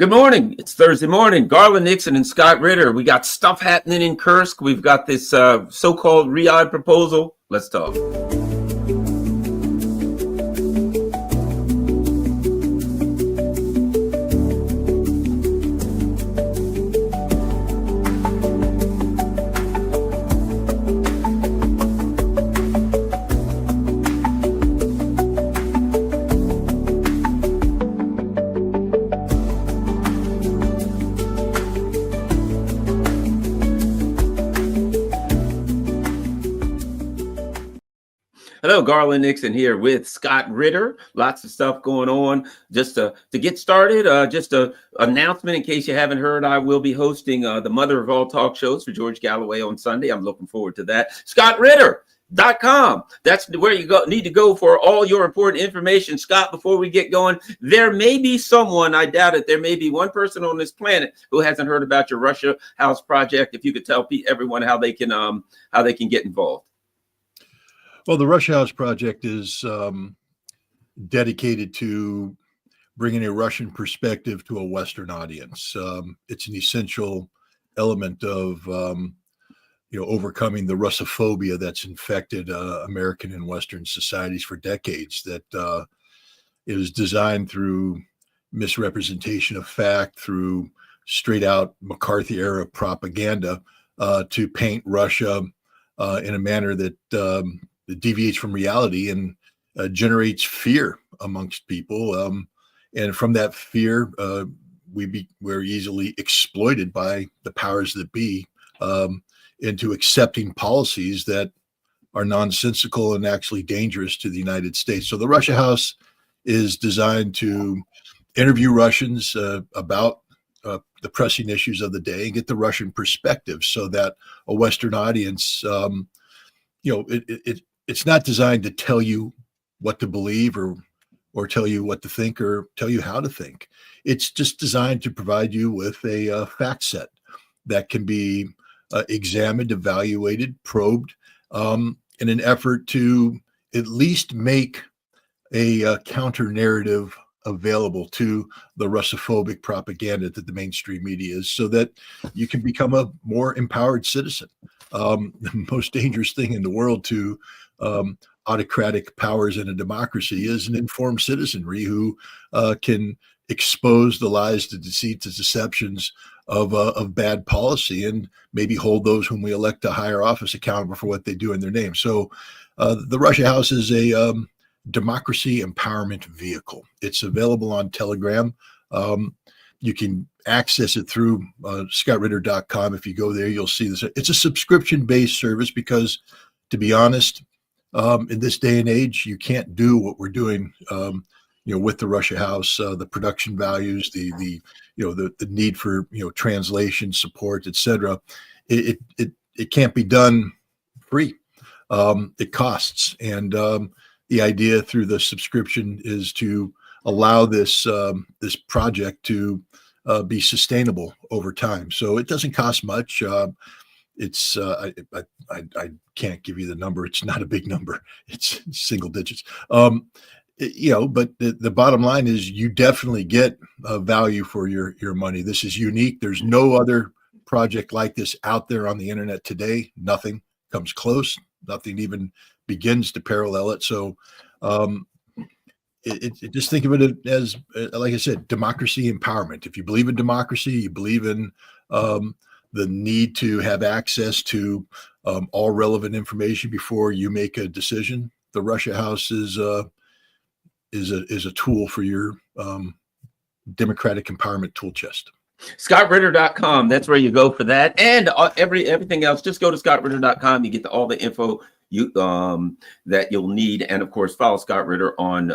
Good morning. It's Thursday morning. Garland Nixon and Scott Ritter. We got stuff happening in Kursk. We've got this so-called Riyadh proposal. Let's talk. Hello, Garland Nixon here with Scott Ritter. Lots of stuff going on. Just to get started, just an announcement in case you haven't heard, I will be hosting the mother of all talk shows for George Galloway on Sunday. I'm looking forward to that. ScottRitter.com. That's where you need to go for all your important information. Scott, before we get going, there may be someone, I doubt it, there may be one person on this planet who hasn't heard about your Russia House project. If you could tell everyone how they can get involved. Well, the Russia House project is dedicated to bringing a Russian perspective to a Western audience. It's an essential element of, overcoming the Russophobia that's infected American and Western societies for decades. That it was designed through misrepresentation of fact, through straight-out McCarthy-era propaganda to paint Russia in a manner that deviates from reality and generates fear amongst people. And from that fear, we're easily exploited by the powers that be into accepting policies that are nonsensical and actually dangerous to the United States. So the Russia House is designed to interview Russians about the pressing issues of the day and get the Russian perspective so that a Western audience, it's not designed to tell you what to believe or tell you what to think or tell you how to think. It's just designed to provide you with a fact set that can be examined, evaluated, probed in an effort to at least make a counter narrative available to the Russophobic propaganda that the mainstream media is, so that you can become a more empowered citizen. The most dangerous thing in the world to autocratic powers in a democracy is an informed citizenry who can expose the lies, the deceit, the deceptions of bad policy, and maybe hold those whom we elect to higher office accountable for what they do in their name. So the Russia House is a democracy empowerment vehicle. It's available on Telegram. You can access it through ScottRitter.com. If you go there, you'll see this. It's a subscription-based service because, to be honest, in this day and age, you can't do what we're doing, with the Russia House, the production values, the need for translation support, etc. It can't be done free. It costs, and the idea through the subscription is to allow this project to be sustainable over time. So it doesn't cost much. It's I can't give you the number. It's not a big number. It's single digits. But the bottom line is you definitely get value for your money. This is unique. There's no other project like this out there on the internet today. Nothing comes close. Nothing even begins to parallel it. So just think of it as, like I said, democracy empowerment. If you believe in democracy, you believe in the need to have access to all relevant information before you make a decision, the Russia House is a tool for your democratic empowerment tool chest. ScottRitter.com. That's where you go for that, and everything else. Just go to ScottRitter.com. You get all the info that you'll need, and of course, follow Scott Ritter on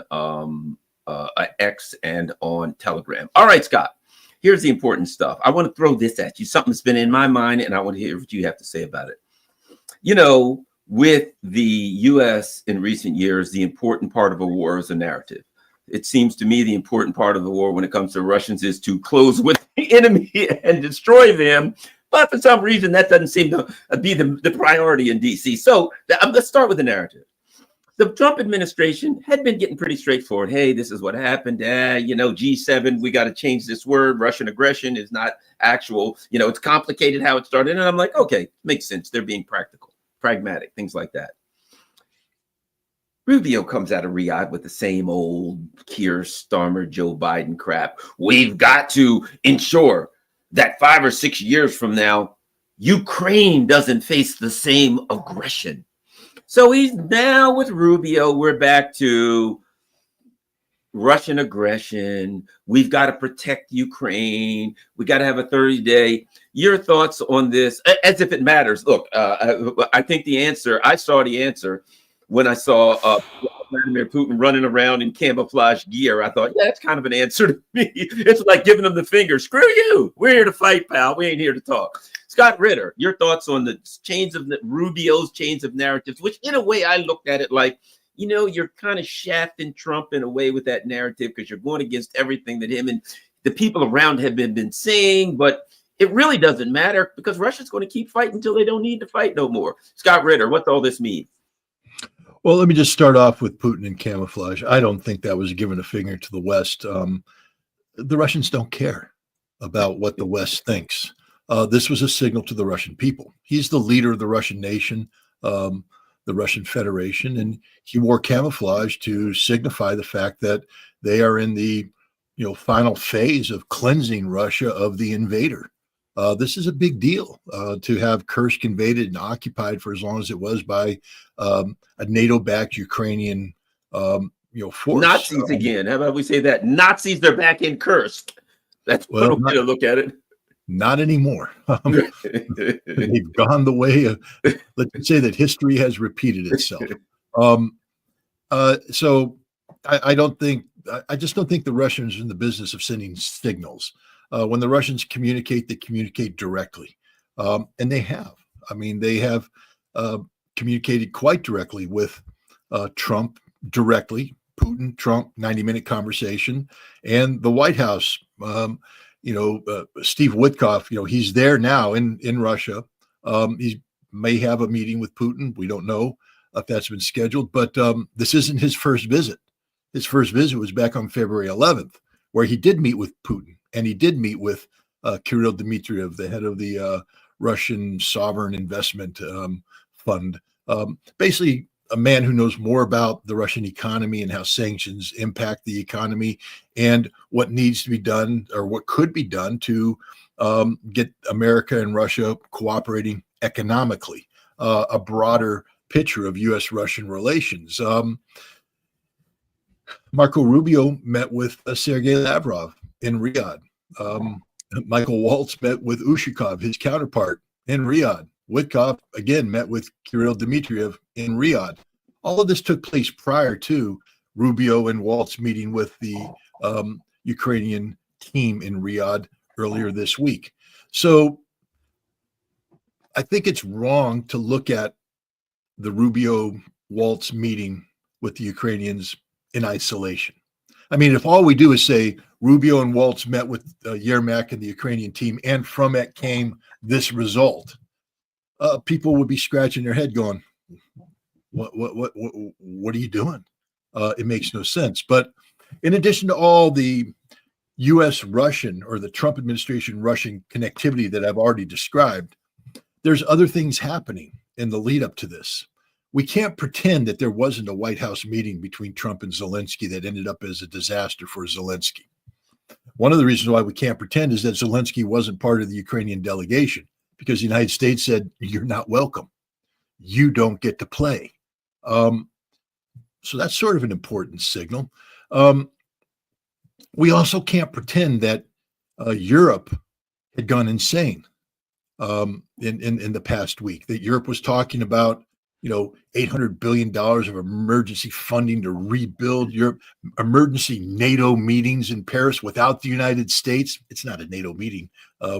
X and on Telegram. All right, Scott. Here's the important stuff. I want to throw this at you. Something that's been in my mind, and I want to hear what you have to say about it. With the U.S. in recent years, the important part of a war is a narrative. It seems to me the important part of the war when it comes to Russians is to close with the enemy and destroy them. But for some reason, that doesn't seem to be the priority in D.C. So let's start with the narrative. the Trump administration had been getting pretty straightforward. Hey, this is what happened. G7, we got to change this word. Russian aggression is not actual. It's complicated how it started. And I'm like, okay, makes sense. They're being practical, pragmatic, things like that. Rubio comes out of Riyadh with the same old Keir Starmer, Joe Biden crap. We've got to ensure that 5 or 6 years from now, Ukraine doesn't face the same aggression. So he's now with Rubio. We're back to Russian aggression. We've got to protect Ukraine. We got to have a 30-day. Your thoughts on this, as if it matters. Look, I think I saw the answer when I saw Vladimir Putin running around in camouflage gear. I thought, yeah, that's kind of an answer to me. It's like giving him the finger. Screw you. We're here to fight, pal. We ain't here to talk. Scott Ritter, your thoughts on the Rubio's chains of narratives, which in a way I looked at it like, you're kind of shafting Trump in a way with that narrative because you're going against everything that him and the people around have been saying, but it really doesn't matter because Russia's going to keep fighting until they don't need to fight no more. Scott Ritter, what's all this mean? Well, let me just start off with Putin and camouflage. I don't think that was giving a finger to the West. The Russians don't care about what the West thinks. This was a signal to the Russian people. He's the leader of the Russian nation, the Russian Federation, and he wore camouflage to signify the fact that they are in the final phase of cleansing Russia of the invader. This is a big deal to have Kursk invaded and occupied for as long as it was by a NATO-backed Ukrainian force. Nazis again. How about we say that? Nazis are back in Kursk. That's one way to look at it. Not anymore. They've gone the way of, let's say that history has repeated itself. So I just don't think the Russians are in the business of sending signals. When the Russians communicate, they communicate directly. And they have. I mean, they have communicated quite directly with Trump directly, Putin, Trump, 90-minute conversation, and the White House. Steve Witkoff, he's there now in Russia. He may have a meeting with Putin. We don't know if that's been scheduled, but this isn't his first visit. His first visit was back on February 11th, where he did meet with Putin, and he did meet with Kirill Dmitriev, the head of the Russian Sovereign Investment Fund. Basically, a man who knows more about the Russian economy and how sanctions impact the economy and what needs to be done or what could be done to get America and Russia cooperating economically, a broader picture of U.S.-Russian relations. Marco Rubio met with Sergei Lavrov in Riyadh. Michael Waltz met with Ushakov, his counterpart, in Riyadh. Witkoff, again, met with Kirill Dmitriev in Riyadh. All of this took place prior to Rubio and Waltz meeting with the Ukrainian team in Riyadh earlier this week. So I think it's wrong to look at the Rubio-Waltz meeting with the Ukrainians in isolation. I mean, if all we do is say Rubio and Waltz met with Yermak and the Ukrainian team, and from it came this result, people would be scratching their head going, what are you doing? It makes no sense. But in addition to all the U.S.-Russian or the Trump administration Russian connectivity that I've already described, there's other things happening in the lead up to this. We can't pretend that there wasn't a White House meeting between Trump and Zelensky that ended up as a disaster for Zelensky. One of the reasons why we can't pretend is that Zelensky wasn't part of the Ukrainian delegation, because the United States said, you're not welcome. You don't get to play. So that's sort of an important signal. We also can't pretend that Europe had gone insane in the past week, that Europe was talking about, $800 billion of emergency funding to rebuild Europe, emergency NATO meetings in Paris without the United States. It's not a NATO meeting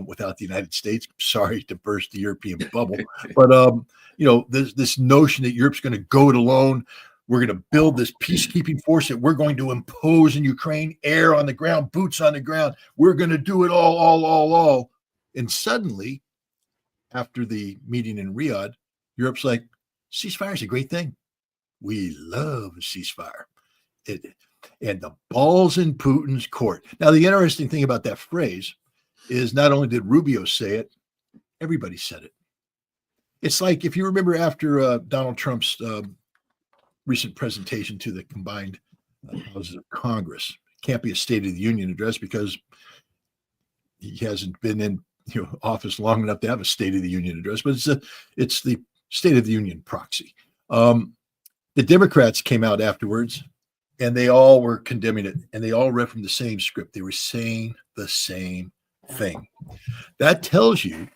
without the United States. Sorry to burst the European bubble. But, this notion that Europe's going to go it alone. We're going to build this peacekeeping force that we're going to impose in Ukraine, air on the ground, boots on the ground. We're going to do it all. And suddenly, after the meeting in Riyadh, Europe's like, ceasefire is a great thing. We love a ceasefire. And the ball's in Putin's court. Now, the interesting thing about that phrase is not only did Rubio say it, everybody said it. It's like, if you remember after Donald Trump's recent presentation to the combined houses of Congress, it can't be a State of the Union address because he hasn't been in office long enough to have a State of the Union address, but it's the State of the Union proxy. The Democrats came out afterwards, and they all were condemning it, and they all read from the same script. They were saying the same thing. That tells you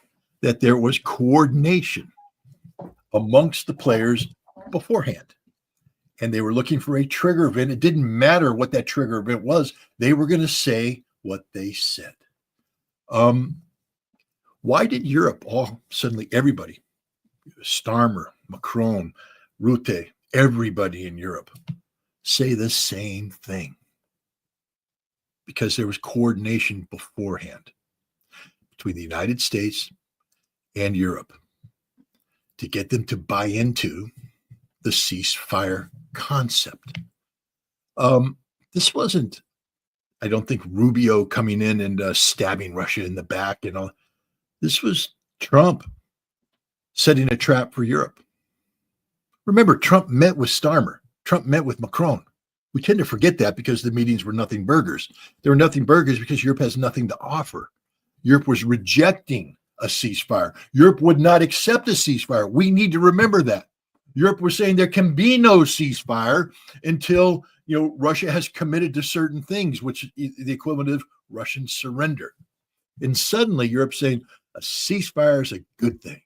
that there was coordination amongst the players beforehand, and they were looking for a trigger event. It didn't matter what that trigger event was. They were going to say what they said. Why did Europe all suddenly, everybody, Starmer, Macron, Rutte, everybody in Europe say the same thing? Because there was coordination beforehand between the United States and Europe to get them to buy into the ceasefire concept. This wasn't, I don't think, Rubio coming in and stabbing Russia in the back and all. This was Trump setting a trap for Europe. Remember, Trump met with Starmer. Trump met with Macron. We tend to forget that because the meetings were nothing burgers. They were nothing burgers because Europe has nothing to offer. Europe was rejecting a ceasefire. Europe would not accept a ceasefire. We need to remember that. Europe was saying there can be no ceasefire until Russia has committed to certain things, which is the equivalent of Russian surrender. And suddenly Europe's saying a ceasefire is a good thing.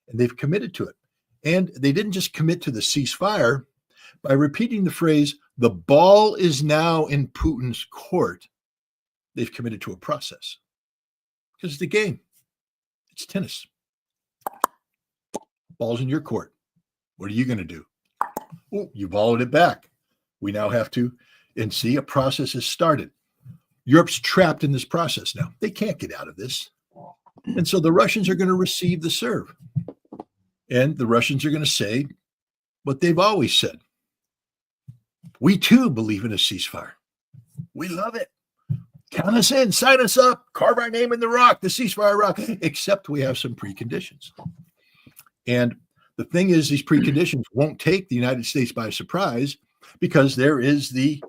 And they've committed to it. And they didn't just commit to the ceasefire by repeating the phrase, the ball is now in Putin's court. They've committed to a process. Because it's a game. It's tennis. Ball's in your court. What are you going to do? Oh, you volleyed it back. We now have to, and see, a process has started. Europe's trapped in this process now. They can't get out of this. And so the Russians are going to receive the serve. And the Russians are going to say what they've always said. We too believe in a ceasefire. We love it. Count us in, sign us up, carve our name in the rock, the ceasefire rock, except we have some preconditions. And the thing is, these preconditions won't take the United States by surprise because there is the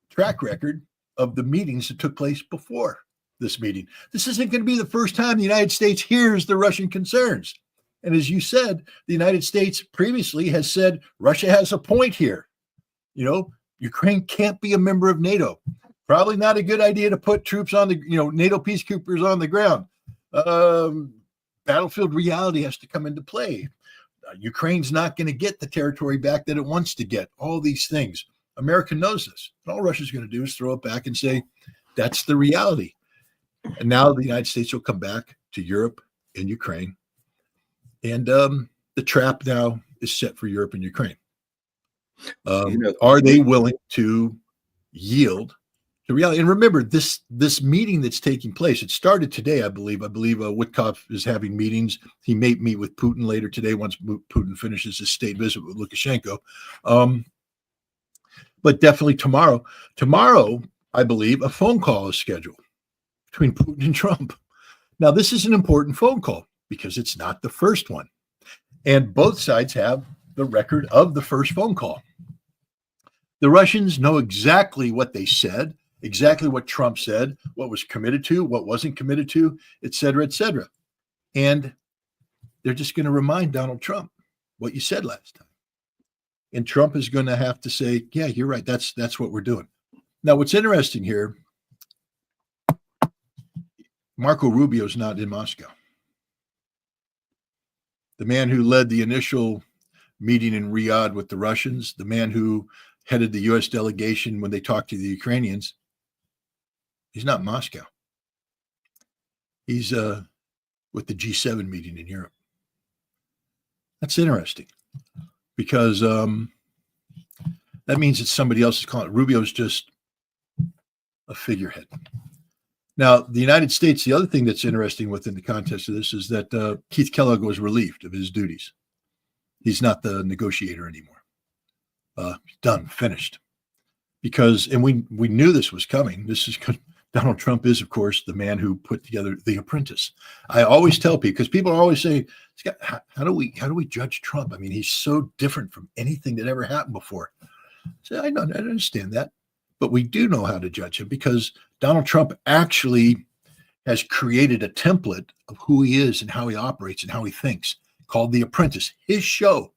track record of the meetings that took place before this meeting. This isn't going to be the first time the United States hears the Russian concerns. And as you said, the United States previously has said Russia has a point here. Ukraine can't be a member of NATO. Probably not a good idea to put troops on the, NATO peacekeepers on the ground. Battlefield reality has to come into play. Ukraine's not going to get the territory back that it wants to get. All these things. America knows this. And all Russia's going to do is throw it back and say, that's the reality. And now the United States will come back to Europe and Ukraine. And the trap now is set for Europe and Ukraine. Are they willing to yield to reality? And remember, this meeting that's taking place, it started today, I believe. Witkoff is having meetings. He may meet with Putin later today once Putin finishes his state visit with Lukashenko. But definitely tomorrow. Tomorrow, I believe, a phone call is scheduled between Putin and Trump. Now, this is an important phone call because it's not the first one. And both sides have the record of the first phone call. The Russians know exactly what they said, exactly what Trump said, what was committed to, what wasn't committed to, et cetera, et cetera. And they're just going to remind Donald Trump what you said last time. And Trump is going to have to say, yeah, you're right. That's what we're doing. Now, what's interesting here, Marco Rubio's not in Moscow. The man who led the initial meeting in Riyadh with the Russians, the man who headed the U.S. delegation when they talked to the Ukrainians, he's not in Moscow. He's with the G7 meeting in Europe. That's interesting because that means it's somebody else's calling. Rubio's just a figurehead. Now, the United States, the other thing that's interesting within the context of this is that Keith Kellogg was relieved of his duties. He's not the negotiator anymore. Done, finished. Because, and we knew this was coming. This is Donald Trump is, of course, the man who put together The Apprentice. I always tell people, because people always say, Scott, how do we judge Trump? I mean, he's so different from anything that ever happened before. So I understand that, but we do know how to judge him because Donald Trump actually has created a template of who he is and how he operates and how he thinks, called The Apprentice. His show.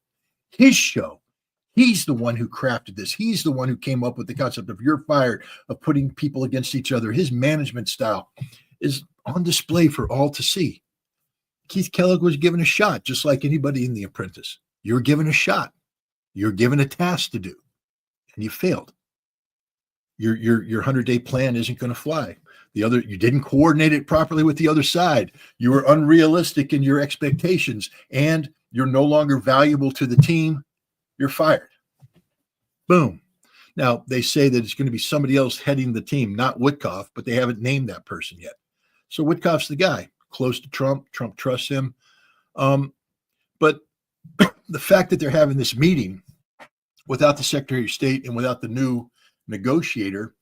He's the one who crafted this. He's the one who came up with the concept of you're fired, of putting people against each other. His management style is on display for all to see. Keith Kellogg was given a shot, just like anybody in The Apprentice. You're given a shot. You're given a task to do, and you failed. Your 100-day plan isn't going to fly. You didn't coordinate it properly with the other side. You were unrealistic in your expectations, and you're no longer valuable to the team. You're fired. Boom. Now, they say that it's going to be somebody else heading the team, not Witkoff, but they haven't named that person yet. So Witkoff's the guy, close to Trump. Trump trusts him. But the fact that they're having this meeting without the Secretary of State and without the new negotiator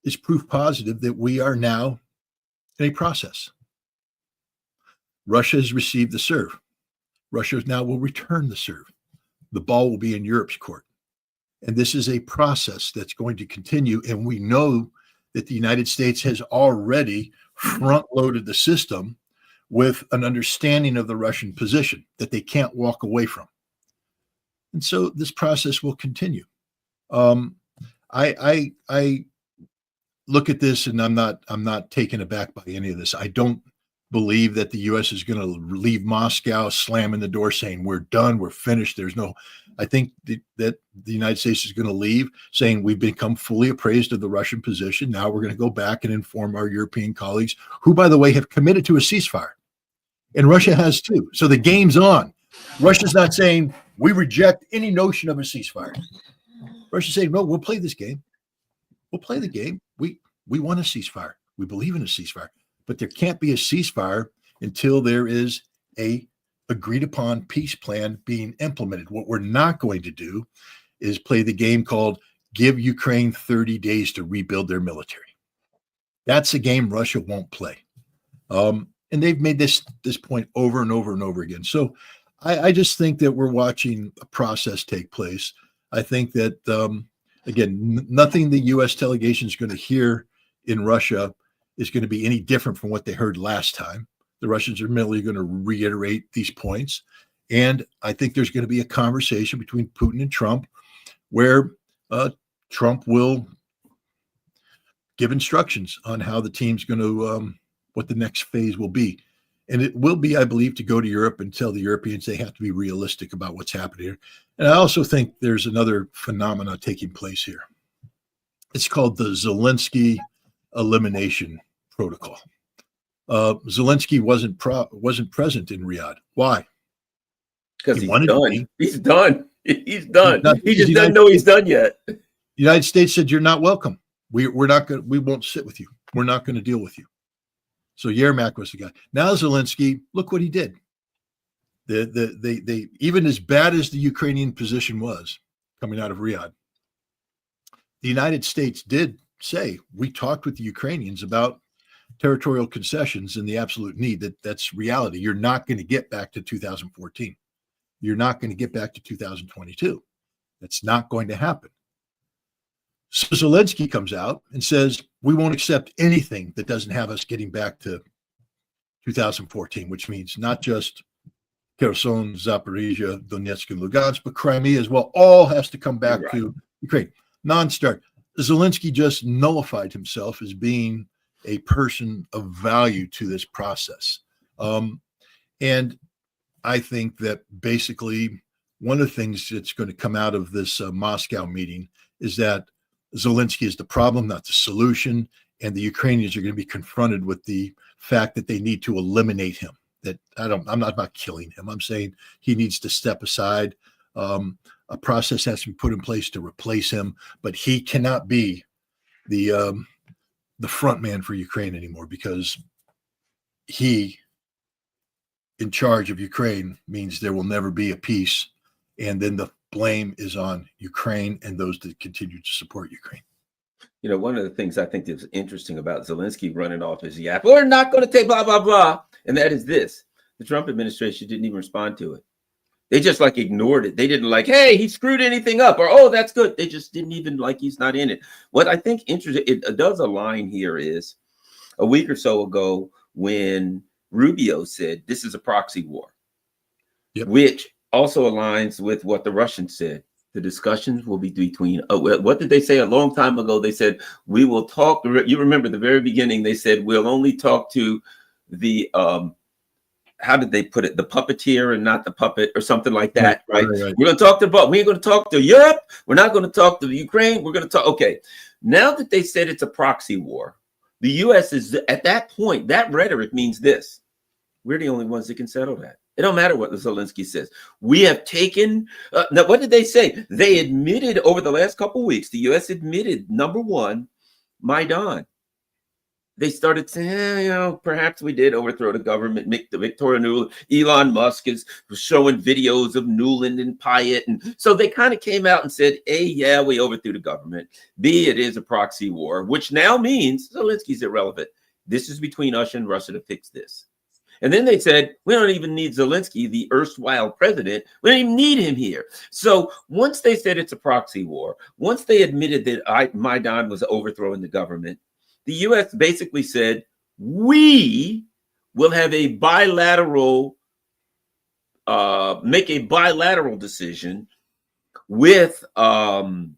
is proof positive that we are now in a process. Russia has received the serve. Russia now will return the serve. The ball will be in Europe's court. And this is a process that's going to continue. And we know that the United States has already front-loaded the system with an understanding of the Russian position that they can't walk away from. And so this process will continue. I look at this and I'm not taken aback by any of this. I don't believe that the U.S. is going to leave Moscow slamming the door saying we're done, we're finished. I think that the United States is going to leave saying we've become fully appraised of the Russian position. Now we're going to go back and inform our European colleagues, who, by the way, have committed to a ceasefire. And Russia has too. So the game's on. Russia's not saying we reject any notion of a ceasefire. Russia's saying, no, we'll play this game. We'll play the game. We want a ceasefire. We believe in a ceasefire. But there can't be a ceasefire until there is a agreed upon peace plan being implemented. What we're not going to do is play the game called give Ukraine 30 days to rebuild their military. That's a game Russia won't play. And they've made this point over and over and over again. So I just think that we're watching a process take place. I think that, again, nothing the U.S. delegation is going to hear in Russia is going to be any different from what they heard last time. The Russians are merely going to reiterate these points. And I think there's going to be a conversation between Putin and Trump where Trump will give instructions on how the team's going to, what the next phase will be. And it will be, I believe, to go to Europe and tell the Europeans they have to be realistic about what's happening here. And I also think there's another phenomena taking place here. It's called the Zelensky elimination protocol. Zelensky wasn't present in Riyadh. Why? Because he's done. He's done. He's done. He just doesn't know he's done yet. The United States said, "You're not welcome. We won't sit with you. We're not going to deal with you." So Yermak was the guy. Now Zelensky, look what he did. They even as bad as the Ukrainian position was coming out of Riyadh, the United States did say, we talked with the Ukrainians about territorial concessions and the absolute need that's reality. You're not going to get back to 2014. You're not going to get back to 2022. That's not going to happen. So Zelensky comes out and says, we won't accept anything that doesn't have us getting back to 2014, which means not just Kherson, Zaporizhia, Donetsk, and Lugansk, but Crimea as well. All has to come back to Ukraine. Non-start. Zelensky just nullified himself as being a person of value to this process. And I think that basically one of the things that's going to come out of this Moscow meeting is that Zelensky is the problem, not the solution. And the Ukrainians are going to be confronted with the fact that they need to eliminate him. That I'm not about killing him. I'm saying he needs to step aside. A process has to be put in place to replace him, but he cannot be the front man for Ukraine anymore, because he in charge of Ukraine means there will never be a peace. And then the blame is on Ukraine and those that continue to support Ukraine. You know, one of the things I think that's interesting about Zelensky running off his yap, we're not going to take blah, blah, blah. And that is this. The Trump administration didn't even respond to it. They just like ignored it. They didn't like, hey, he screwed anything up, or, oh, that's good. They just didn't even like, he's not in it. What I think interesting, it does align here is a week or so ago when Rubio said this is a proxy war, which also aligns with what the Russians said. The discussions will be between, what did they say a long time ago? They said, we will talk. You remember the very beginning, they said, we'll only talk to the, how did they put it? The puppeteer and not the puppet or something like that, right? We're going to talk to, but we ain't going to talk to Europe. We're not going to talk to the Ukraine. We're going to talk. Okay. Now that they said it's a proxy war, the U.S. is at that point, that rhetoric means this. We're the only ones that can settle that. It don't matter what Zelensky says. We have taken, now what did they say? They admitted over the last couple of weeks, the U.S. admitted, number one, Maidan. They started saying, perhaps we did overthrow the government. Victoria Nuland, Elon Musk is showing videos of Nuland and Pyatt. And so they kind of came out and said, A, yeah, we overthrew the government. B, it is a proxy war, which now means Zelensky's irrelevant. This is between us and Russia to fix this. And then they said, we don't even need Zelensky, the erstwhile president. We don't even need him here. So once they said it's a proxy war, once they admitted that Maidan was overthrowing the government, the U.S. basically said, we will have a bilateral, make a bilateral decision with the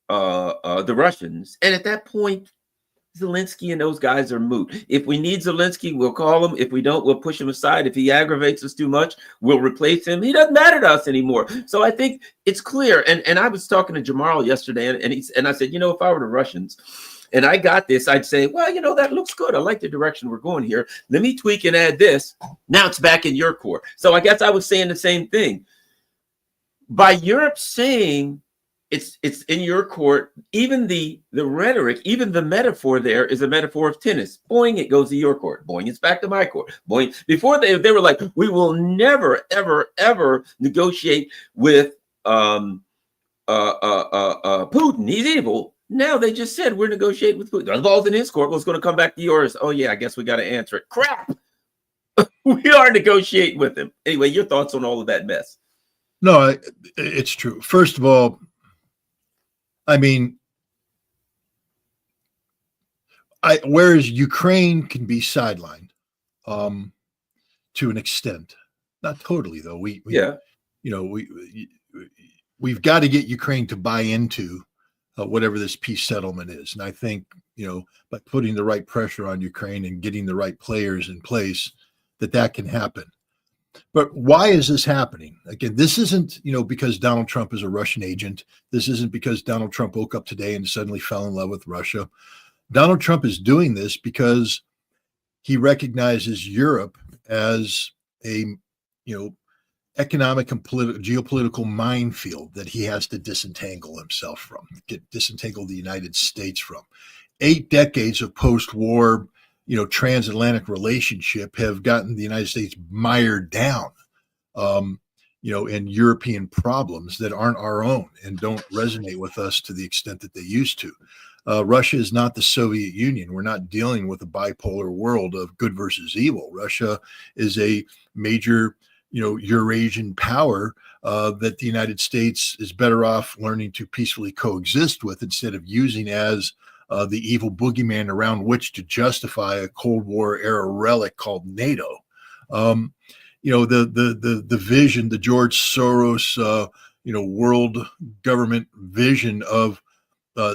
Russians. And at that point, Zelensky and those guys are moot. If we need Zelensky, we'll call him. If we don't, we'll push him aside. If he aggravates us too much, we'll replace him. He doesn't matter to us anymore. So I think it's clear. And I was talking to Jamal yesterday, and I said, if I were the Russians, and I got this, I'd say, well, that looks good. I like the direction we're going here. Let me tweak and add this. Now it's back in your court. So I guess I was saying the same thing. By Europe saying it's in your court, even the rhetoric, even the metaphor there is a metaphor of tennis. Boing, it goes to your court. Boing, it's back to my court. Boing. Before they were like, we will never, ever, ever negotiate with Putin. He's evil. Now they just said we're negotiating with Putin. The ball's in his court. What's going to come back to yours? Oh, yeah, I guess we got to answer it. Crap. We are negotiating with him. Anyway, your thoughts on all of that mess? No, it's true. First of all, I mean, whereas Ukraine can be sidelined to an extent, not totally, though. We've got to get Ukraine to buy into whatever this peace settlement is. And I think, by putting the right pressure on Ukraine and getting the right players in place, that can happen. But why is this happening? Again, this isn't, because Donald Trump is a Russian agent. This isn't because Donald Trump woke up today and suddenly fell in love with Russia. Donald Trump is doing this because he recognizes Europe as a, economic and geopolitical minefield that he has to disentangle himself from, disentangle the United States from. 8 decades of post-war, transatlantic relationship have gotten the United States mired down, in European problems that aren't our own and don't resonate with us to the extent that they used to. Russia is not the Soviet Union. We're not dealing with a bipolar world of good versus evil. Russia is a major Eurasian power that the United States is better off learning to peacefully coexist with instead of using as the evil boogeyman around which to justify a Cold War era relic called NATO. The vision, the George Soros, world government vision of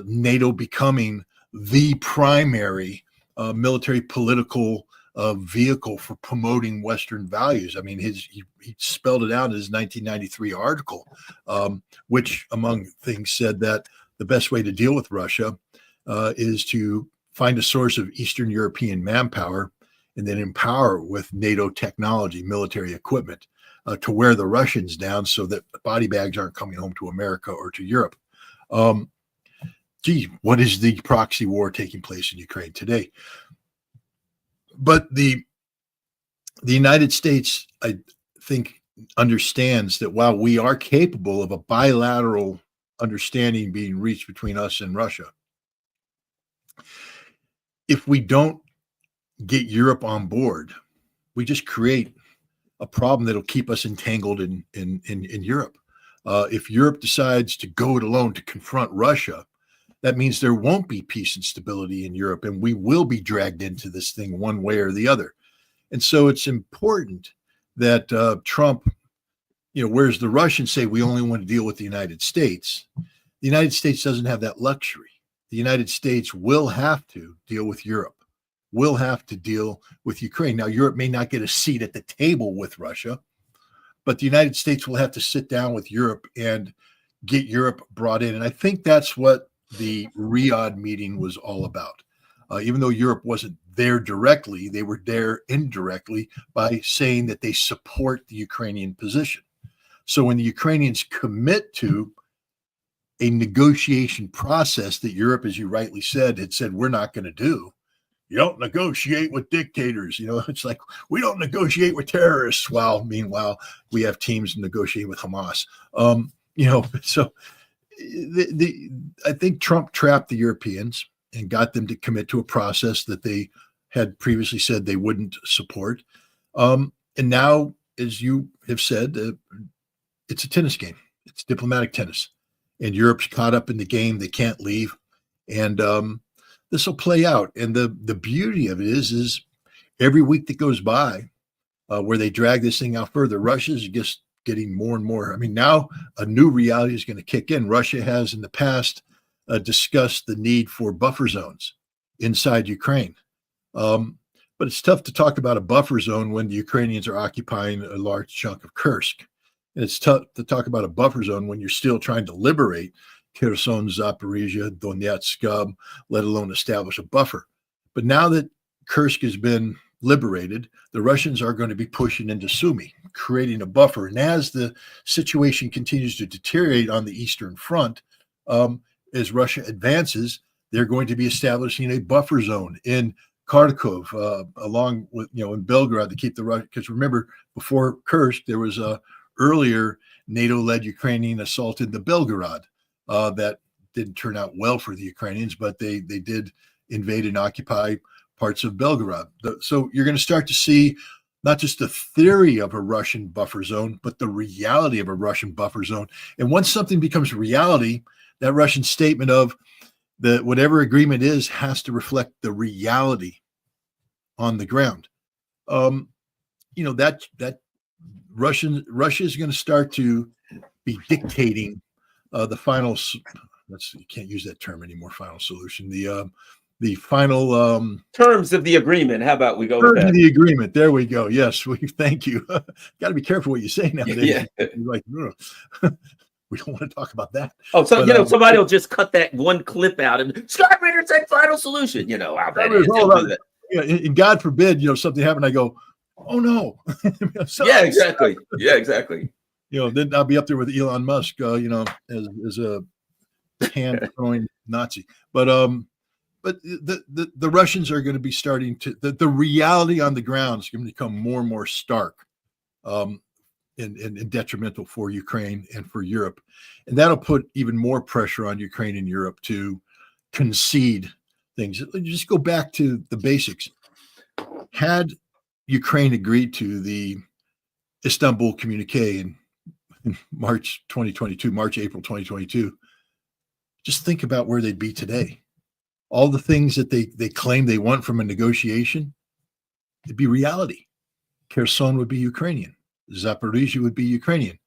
NATO becoming the primary military political vehicle for promoting Western values. I mean, he spelled it out in his 1993 article, which, among things, said that the best way to deal with Russia is to find a source of Eastern European manpower and then empower with NATO technology, military equipment, to wear the Russians down so that body bags aren't coming home to America or to Europe. What is the proxy war taking place in Ukraine today? But the United States, I think, understands that while we are capable of a bilateral understanding being reached between us and Russia, if we don't get Europe on board, we just create a problem that'll keep us entangled in Europe. If Europe decides to go it alone to confront Russia, that means there won't be peace and stability in Europe, and we will be dragged into this thing one way or the other. And so it's important that Trump, whereas the Russians say we only want to deal with the United States, the United States doesn't have that luxury. The United States will have to deal with Europe, will have to deal with Ukraine. Now, Europe may not get a seat at the table with Russia, but the United States will have to sit down with Europe and get Europe brought in. And I think that's what the Riyadh meeting was all about. Even though Europe wasn't there directly, they were there indirectly by saying that they support the Ukrainian position. So when the Ukrainians commit to a negotiation process that Europe, as you rightly said, had said, we're not going to do, you don't negotiate with dictators. It's like we don't negotiate with terrorists. While meanwhile, we have teams negotiating with Hamas. So I think Trump trapped the Europeans and got them to commit to a process that they had previously said they wouldn't support. And now, as you have said, it's a tennis game. It's diplomatic tennis. And Europe's caught up in the game. They can't leave. And this will play out. And the beauty of it is every week that goes by where they drag this thing out further, Russia's just getting more and more. I mean, now a new reality is going to kick in. Russia has in the past discussed the need for buffer zones inside Ukraine. But it's tough to talk about a buffer zone when the Ukrainians are occupying a large chunk of Kursk. And it's tough to talk about a buffer zone when you're still trying to liberate Kherson, Zaporizhia, Donetsk, let alone establish a buffer. But now that Kursk has been liberated, the Russians are going to be pushing into Sumy, creating a buffer. And as the situation continues to deteriorate on the Eastern Front, as Russia advances, they're going to be establishing a buffer zone in Kharkov, along with, in Belgrade to keep the Russian, because remember, before Kursk, there was a earlier NATO-led Ukrainian assault in the Belgorod that didn't turn out well for the Ukrainians, but they did invade and occupy parts of Belgorod. So you're going to start to see not just the theory of a Russian buffer zone, but the reality of a Russian buffer zone. And once something becomes reality, that Russian statement of that whatever agreement is has to reflect the reality on the ground. That Russia is going to start to be dictating the final. You can't use that term anymore. Final solution. The final terms of the agreement. How about we go with that? The agreement. There we go. Yes, thank you. Got to be careful what you say nowadays. Yeah. You're like, we don't want to talk about that. Oh, so somebody will just cut that one clip out and Scott Ritter said final solution. I'll bet it. And God forbid, something happened. I go, oh no. Yeah, exactly. Yeah, exactly. Then I'll be up there with Elon Musk, as a hand throwing Nazi. But the Russians are going to be starting to the reality on the ground is going to become more and more stark, and detrimental for Ukraine and for Europe, and that'll put even more pressure on Ukraine and Europe to concede things. Just go back to the basics. Had Ukraine agreed to the Istanbul communique in March, April 2022, just think about where they'd be today. All the things that they claim they want from a negotiation, it'd be reality. Kherson would be Ukrainian. Zaporizhia would be Ukrainian.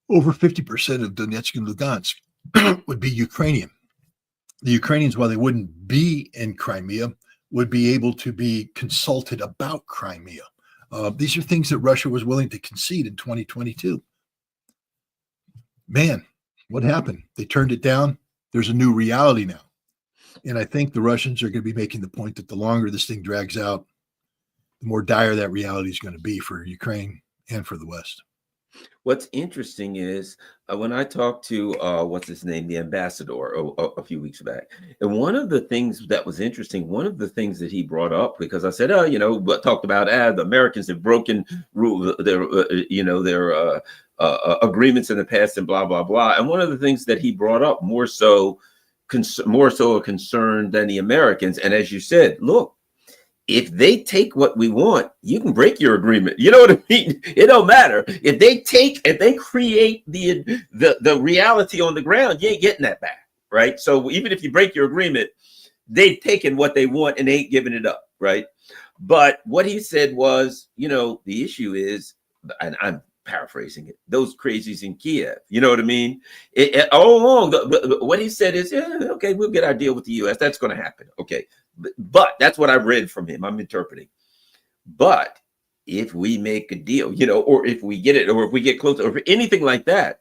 Over 50% of Donetsk and Lugansk would be Ukrainian. The Ukrainians, while they wouldn't be in Crimea, would be able to be consulted about Crimea. These are things that Russia was willing to concede in 2022. Man, what happened? They turned it down. There's a new reality now. And I think the Russians are going to be making the point that the longer this thing drags out, the more dire that reality is going to be for Ukraine and for the West. What's interesting is when I talked to what's his name, the ambassador, a few weeks back, and one of the things that was interesting, one of the things that he brought up, because I said, oh, but talked about the Americans have broken their agreements in the past and blah blah blah, and one of the things that he brought up more so a concern than the Americans, and as you said, look, if they take what we want, you can break your agreement. You know what I mean? It don't matter. If they create the reality on the ground, you ain't getting that back, right? So even if you break your agreement, they've taken what they want and they ain't giving it up, right? But what he said was, the issue is, and I'm paraphrasing it, those crazies in Kiev. You know what I mean? All along, what he said is, yeah, okay, we'll get our deal with the U.S. That's going to happen. Okay. But that's what I read from him. I'm interpreting. But if we make a deal, or if we get it, or if we get close, or anything like that,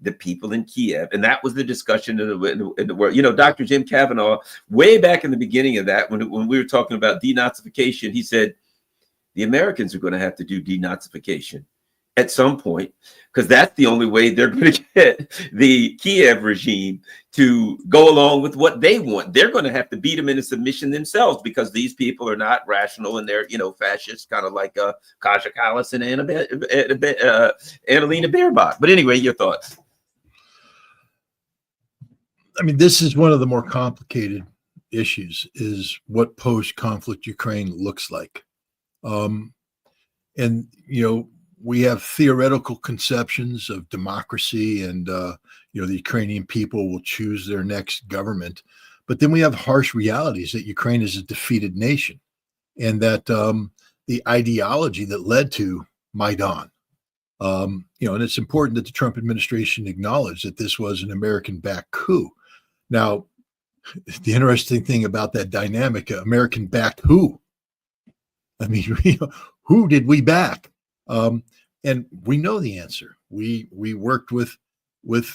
the people in Kiev, and that was the discussion in the world. Dr. Jim Kavanaugh, way back in the beginning of that, when we were talking about denazification, he said the Americans are going to have to do denazification at some point, because that's the only way they're going to get the Kiev regime to go along with what they want. They're going to have to beat them into submission themselves, because these people are not rational and they're, fascists, kind of like Kaja Kallas and Annalena Baerbock. But anyway, your thoughts? I mean, this is one of the more complicated issues, is what post-conflict Ukraine looks like. We have theoretical conceptions of democracy and, the Ukrainian people will choose their next government. But then we have harsh realities that Ukraine is a defeated nation, and that the ideology that led to Maidan, and it's important that the Trump administration acknowledge that this was an American-backed coup. Now, the interesting thing about that dynamic, American-backed who? I mean, who did we back? And we know the answer. We worked with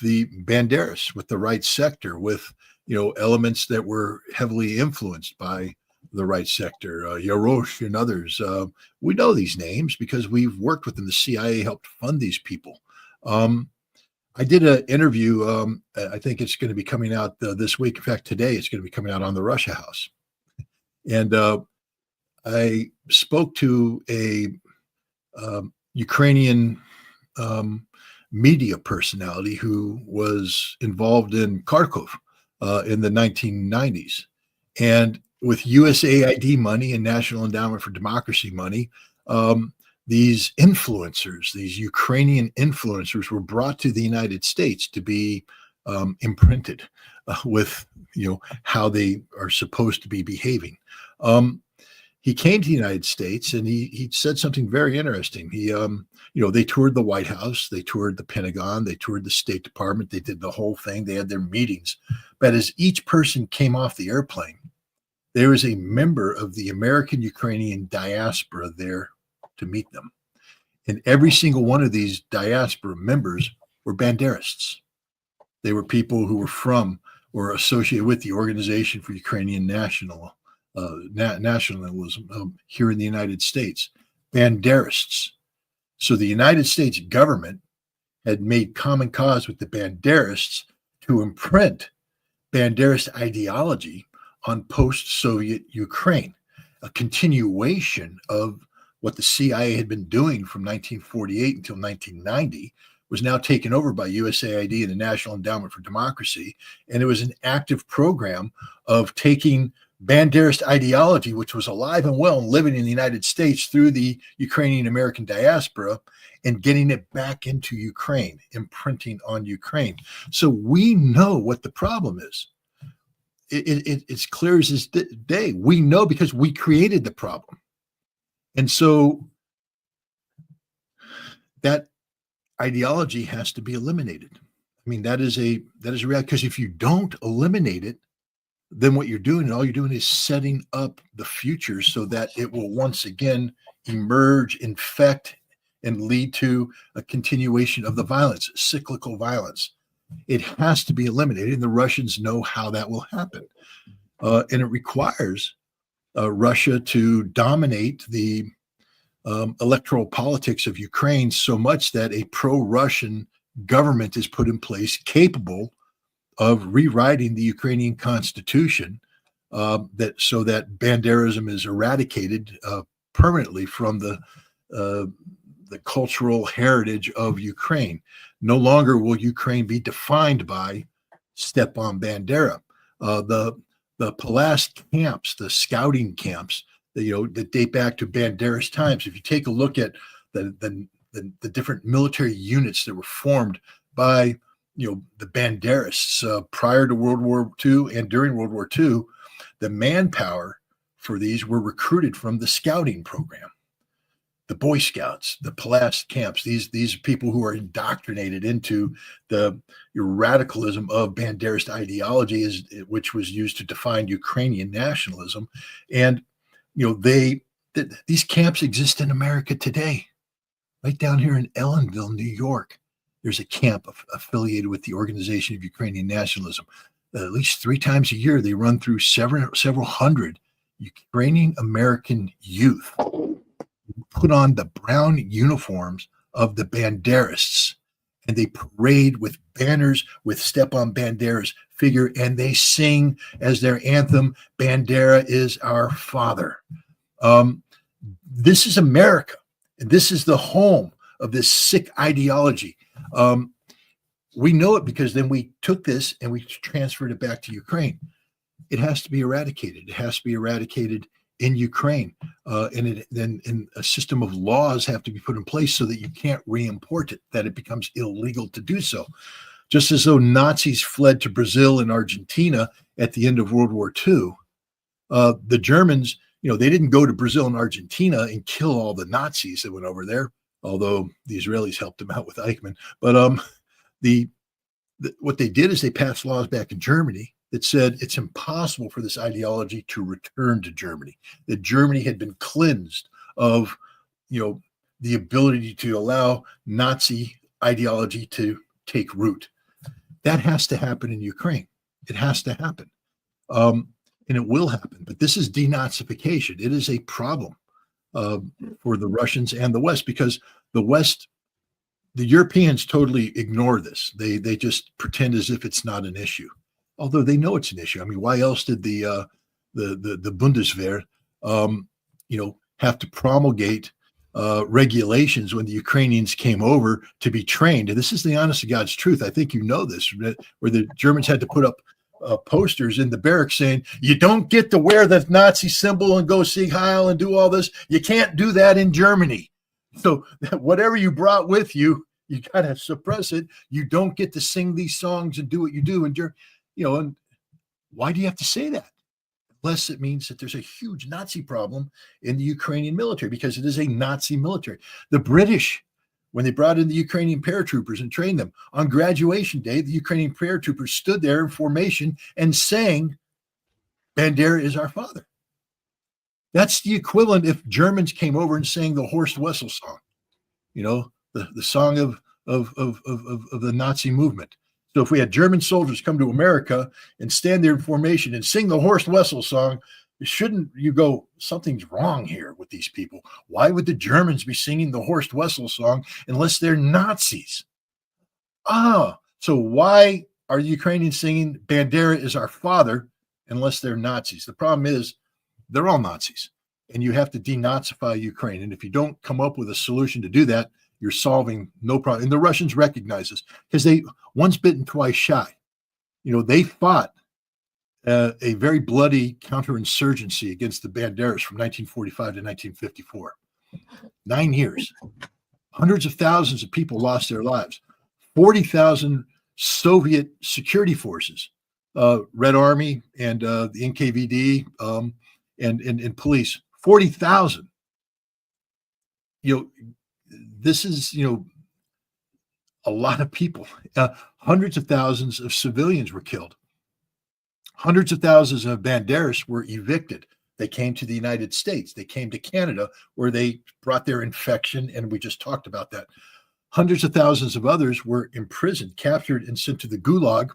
the Banderas, with the right sector, with elements that were heavily influenced by the right sector, Yarosh and others. We know these names because we've worked with them. The CIA helped fund these people. I did an interview. I think it's going to be coming out this week. In fact, today it's going to be coming out on the Russia House. And I spoke to a Ukrainian media personality who was involved in Kharkov in the 1990s. And with USAID money and National Endowment for Democracy money, these influencers, these Ukrainian influencers, were brought to the United States to be imprinted with how they are supposed to be behaving. He came to the United States and he said something very interesting. They toured the White House, they toured the Pentagon, they toured the State Department, they did the whole thing, they had their meetings. But as each person came off the airplane, there was a member of the American Ukrainian diaspora there to meet them. And every single one of these diaspora members were Banderists. They were people who were from or associated with the Organization for Ukrainian Nationalism here in the United States, Banderists. So the United States government had made common cause with the Banderists to imprint Banderist ideology on post-Soviet Ukraine, a continuation of what the CIA had been doing from 1948 until 1990, was now taken over by USAID and the National Endowment for Democracy. And it was an active program of taking Banderist ideology, which was alive and well and living in the United States through the Ukrainian American diaspora, and getting it back into Ukraine, imprinting on Ukraine. So we know what the problem is. It's clear as this day. We know because we created the problem. And so that ideology has to be eliminated. I mean, that is a reality, because if you don't eliminate it, then what you're doing, and all you're doing, is setting up the future so that it will once again emerge, infect, and lead to a continuation of the violence, cyclical violence. It has to be eliminated, and the Russians know how that will happen. And it requires Russia to dominate the electoral politics of Ukraine so much that a pro-Russian government is put in place capable of rewriting the Ukrainian constitution that Banderism is eradicated permanently from the cultural heritage of Ukraine. No longer will Ukraine be defined by Stepan Bandera. The Palast camps, the scouting camps, that date back to Bandera's times. If you take a look at the different military units that were formed by the Banderists prior to World War II and during World War II, the manpower for these were recruited from the scouting program. The Boy Scouts, the Palast camps, these people who are indoctrinated into the radicalism of Banderist ideology, which was used to define Ukrainian nationalism. And these camps exist in America today. Right down here in Ellenville, New York, there's a camp affiliated with the Organization of Ukrainian Nationalism. At least 3 times a year, they run through several hundred Ukrainian American youth put on the brown uniforms of the Banderists, and they parade with banners with Stepan Bandera's figure, and they sing as their anthem, "Bandera is our father." This is America, and this is the home of this sick ideology. We know it because then we took this and we transferred it back to Ukraine. It has to be eradicated. It has to be eradicated in Ukraine, and then a system of laws have to be put in place so that you can't re-import it, that it becomes illegal to do so. Just as though Nazis fled to Brazil and Argentina at the end of World War II, the Germans, they didn't go to Brazil and Argentina and kill all the Nazis that went over there, although the Israelis helped them out with Eichmann. But what they did is they passed laws back in Germany that said it's impossible for this ideology to return to Germany, that Germany had been cleansed of, the ability to allow Nazi ideology to take root. That has to happen in Ukraine. It has to happen. And it will happen. But this is denazification. It is a problem for the Russians and the West, because the West, the Europeans totally ignore this. They just pretend as if it's not an issue, although they know it's an issue. I mean, why else did the Bundeswehr, have to promulgate regulations when the Ukrainians came over to be trained? And this is the honest to God's truth. I think this, where the Germans had to put up posters in the barracks saying, you don't get to wear the Nazi symbol and go Sieg Heil and do all this. You can't do that in Germany. So whatever you brought with you, you got to suppress it. You don't get to sing these songs and do what you do in Germany. And why do you have to say that? Unless it means that there's a huge Nazi problem in the Ukrainian military, because it is a Nazi military. The British, when they brought in the Ukrainian paratroopers and trained them, on graduation day, the Ukrainian paratroopers stood there in formation and sang, "Bandera is our father." That's the equivalent if Germans came over and sang the Horst Wessel song, the song of the Nazi movement. So if we had German soldiers come to America and stand there in formation and sing the Horst Wessel song, shouldn't you go, something's wrong here with these people? Why would the Germans be singing the Horst Wessel song unless they're Nazis? So why are the Ukrainians singing "Bandera is our father" unless they're Nazis? The problem is they're all Nazis, and you have to denazify Ukraine. And if you don't come up with a solution to do that, you're solving no problem. And the Russians recognize this, because they once bitten, twice shy. They fought a very bloody counterinsurgency against the Banderas from 1945 to 1954. 9 years. Hundreds of thousands of people lost their lives. 40,000 Soviet security forces, Red Army and the NKVD and police, 40,000. This is, a lot of people. Hundreds of thousands of civilians were killed. Hundreds of thousands of Banderas were evicted. They came to the United States. They came to Canada, where they brought their infection, and we just talked about that. Hundreds of thousands of others were imprisoned, captured, and sent to the Gulag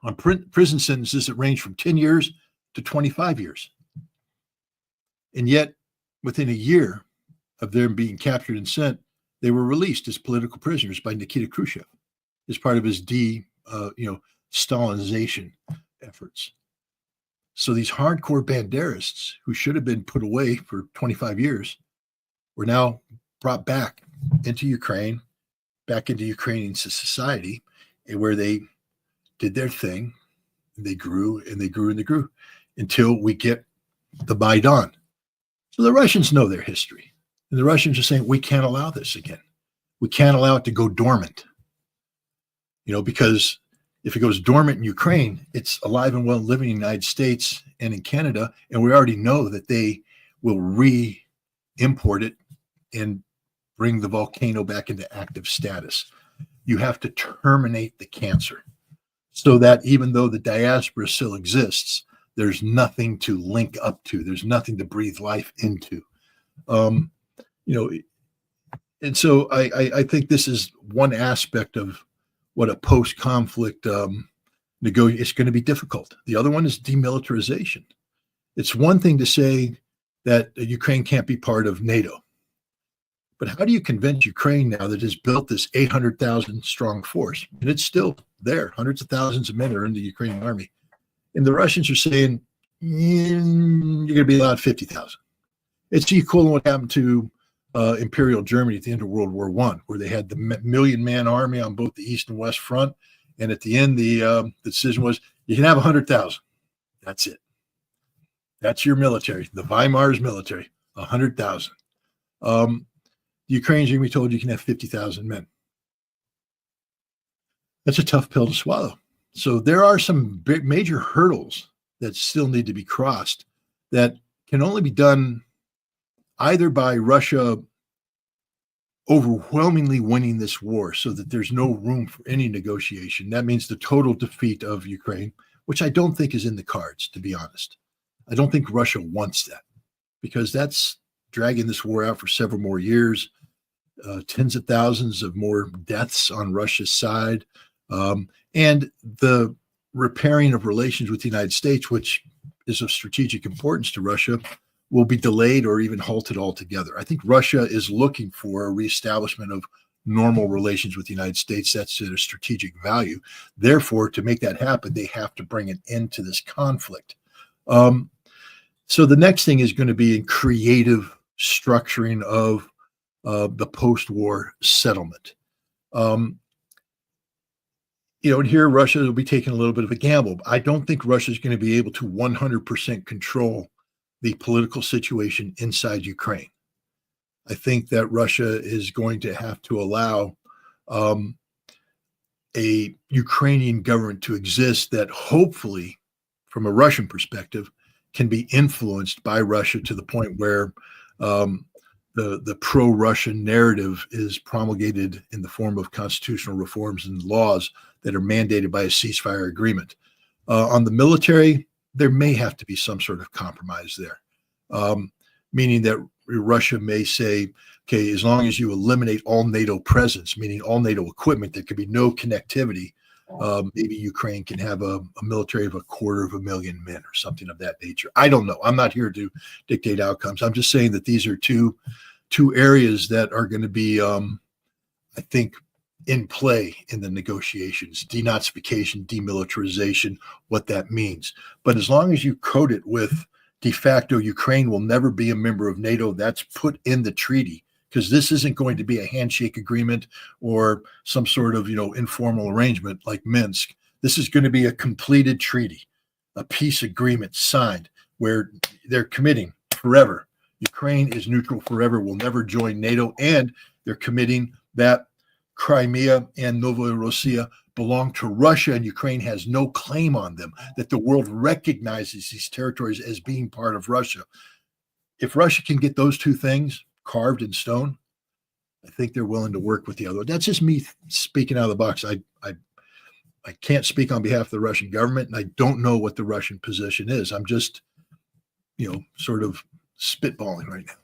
on prison sentences that range from 10 years to 25 years. And yet, within a year, of them being captured and sent, they were released as political prisoners by Nikita Khrushchev as part of his Stalinization efforts. So these hardcore Banderists who should have been put away for 25 years were now brought back into Ukraine, back into Ukrainian society, where they did their thing. They grew and they grew and they grew until we get the Maidan. So the Russians know their history. And the Russians are saying, we can't allow this again. We can't allow it to go dormant. Because if it goes dormant in Ukraine, it's alive and well living in the United States and in Canada. And we already know that they will re-import it and bring the volcano back into active status. You have to terminate the cancer so that even though the diaspora still exists, there's nothing to link up to. There's nothing to breathe life into. And so I think this is one aspect of what a post-conflict it's going to be difficult. The other one is demilitarization. It's one thing to say that Ukraine can't be part of NATO, but how do you convince Ukraine now that has built this 800,000 strong force, and it's still there? Hundreds of thousands of men are in the Ukrainian army, and the Russians are saying you're going to be allowed 50,000. It's equal to what happened to Imperial Germany at the end of World War I, where they had the million-man army on both the East and West Front. And at the end, the decision was, you can have 100,000. That's it. That's your military. The Weimar's military, 100,000. The Ukrainians are going to be told you can have 50,000 men. That's a tough pill to swallow. So there are some major hurdles that still need to be crossed that can only be done either by Russia overwhelmingly winning this war so that there's no room for any negotiation. That means the total defeat of Ukraine, which I don't think is in the cards, to be honest. I don't think Russia wants that because that's dragging this war out for several more years, tens of thousands of more deaths on Russia's side, and the repairing of relations with the United States, which is of strategic importance to Russia, will be delayed or even halted altogether. I think Russia is looking for a reestablishment of normal relations with the United States. That's a strategic value. Therefore, to make that happen, they have to bring an end to this conflict. So the next thing is going to be in creative structuring of the post-war settlement. And here Russia will be taking a little bit of a gamble. I don't think Russia is going to be able to 100% control the political situation inside Ukraine. I think that Russia is going to have to allow a Ukrainian government to exist that hopefully, from a Russian perspective, can be influenced by Russia to the point where the pro-Russian narrative is promulgated in the form of constitutional reforms and laws that are mandated by a ceasefire agreement. On the military, there may have to be some sort of compromise there, meaning that Russia may say, okay, as long as you eliminate all NATO presence, meaning all NATO equipment, there could be no connectivity. Maybe Ukraine can have a military of 250,000 men or something of that nature. I don't know. I'm not here to dictate outcomes. I'm just saying that these are two areas that are going to be, I think, in play in the negotiations: denazification, demilitarization, what that means. But as long as you code it with de facto, Ukraine will never be a member of NATO, that's put in the treaty, because this isn't going to be a handshake agreement or some sort of, informal arrangement like Minsk. This is going to be a completed treaty, a peace agreement signed where they're committing forever. Ukraine is neutral forever, will never join NATO, and they're committing that Crimea and Novorossiya belong to Russia, and Ukraine has no claim on them, that the world recognizes these territories as being part of Russia. If Russia can get those two things carved in stone, I think they're willing to work with the other. That's just me speaking out of the box. I can't speak on behalf of the Russian government, and I don't know what the Russian position is. I'm just, sort of spitballing right now.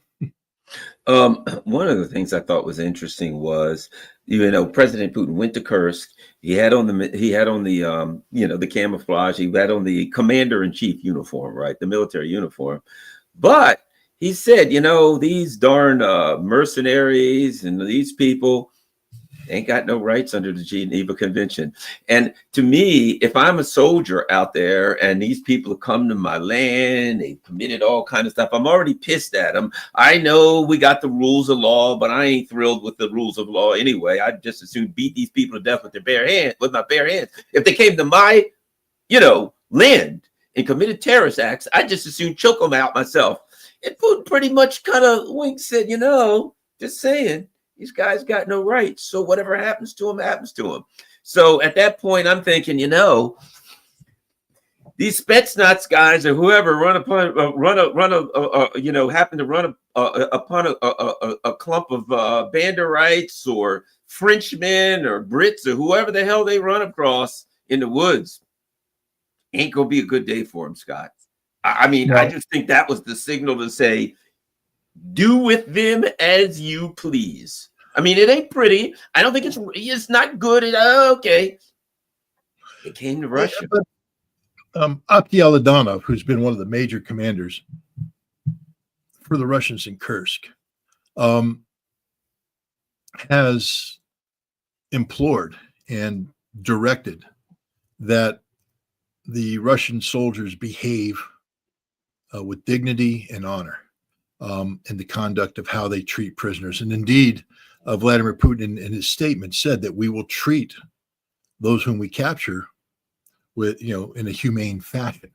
One of the things I thought was interesting was, President Putin went to Kursk. He had on the the camouflage. He had on the commander-in-chief uniform, right, the military uniform. But he said, these darn mercenaries and these people ain't got no rights under the Geneva Convention. And to me, if I'm a soldier out there and these people have come to my land, they committed all kind of stuff, I'm already pissed at them. I know we got the rules of law, but I ain't thrilled with the rules of law anyway. I'd just as soon beat these people to death with my bare hands. If they came to my, land and committed terrorist acts, I'd just as soon choke them out myself. And Putin pretty much kind of winked, said, just saying, these guys got no rights. So whatever happens to them, happens to them. So at that point, I'm thinking, these Spetsnaz guys or whoever happen to run upon a clump of Banderites or Frenchmen or Brits or whoever the hell they run across in the woods, ain't gonna be a good day for them, Scott. I just think that was the signal to say, do with them as you please. It ain't pretty. I don't think it's not good. Okay. It came to Russia. Yeah, but Akhyaladonov, who's been one of the major commanders for the Russians in Kursk, has implored and directed that the Russian soldiers behave with dignity and honor in the conduct of how they treat prisoners. And indeed, Vladimir Putin in his statement said that we will treat those whom we capture with, in a humane fashion.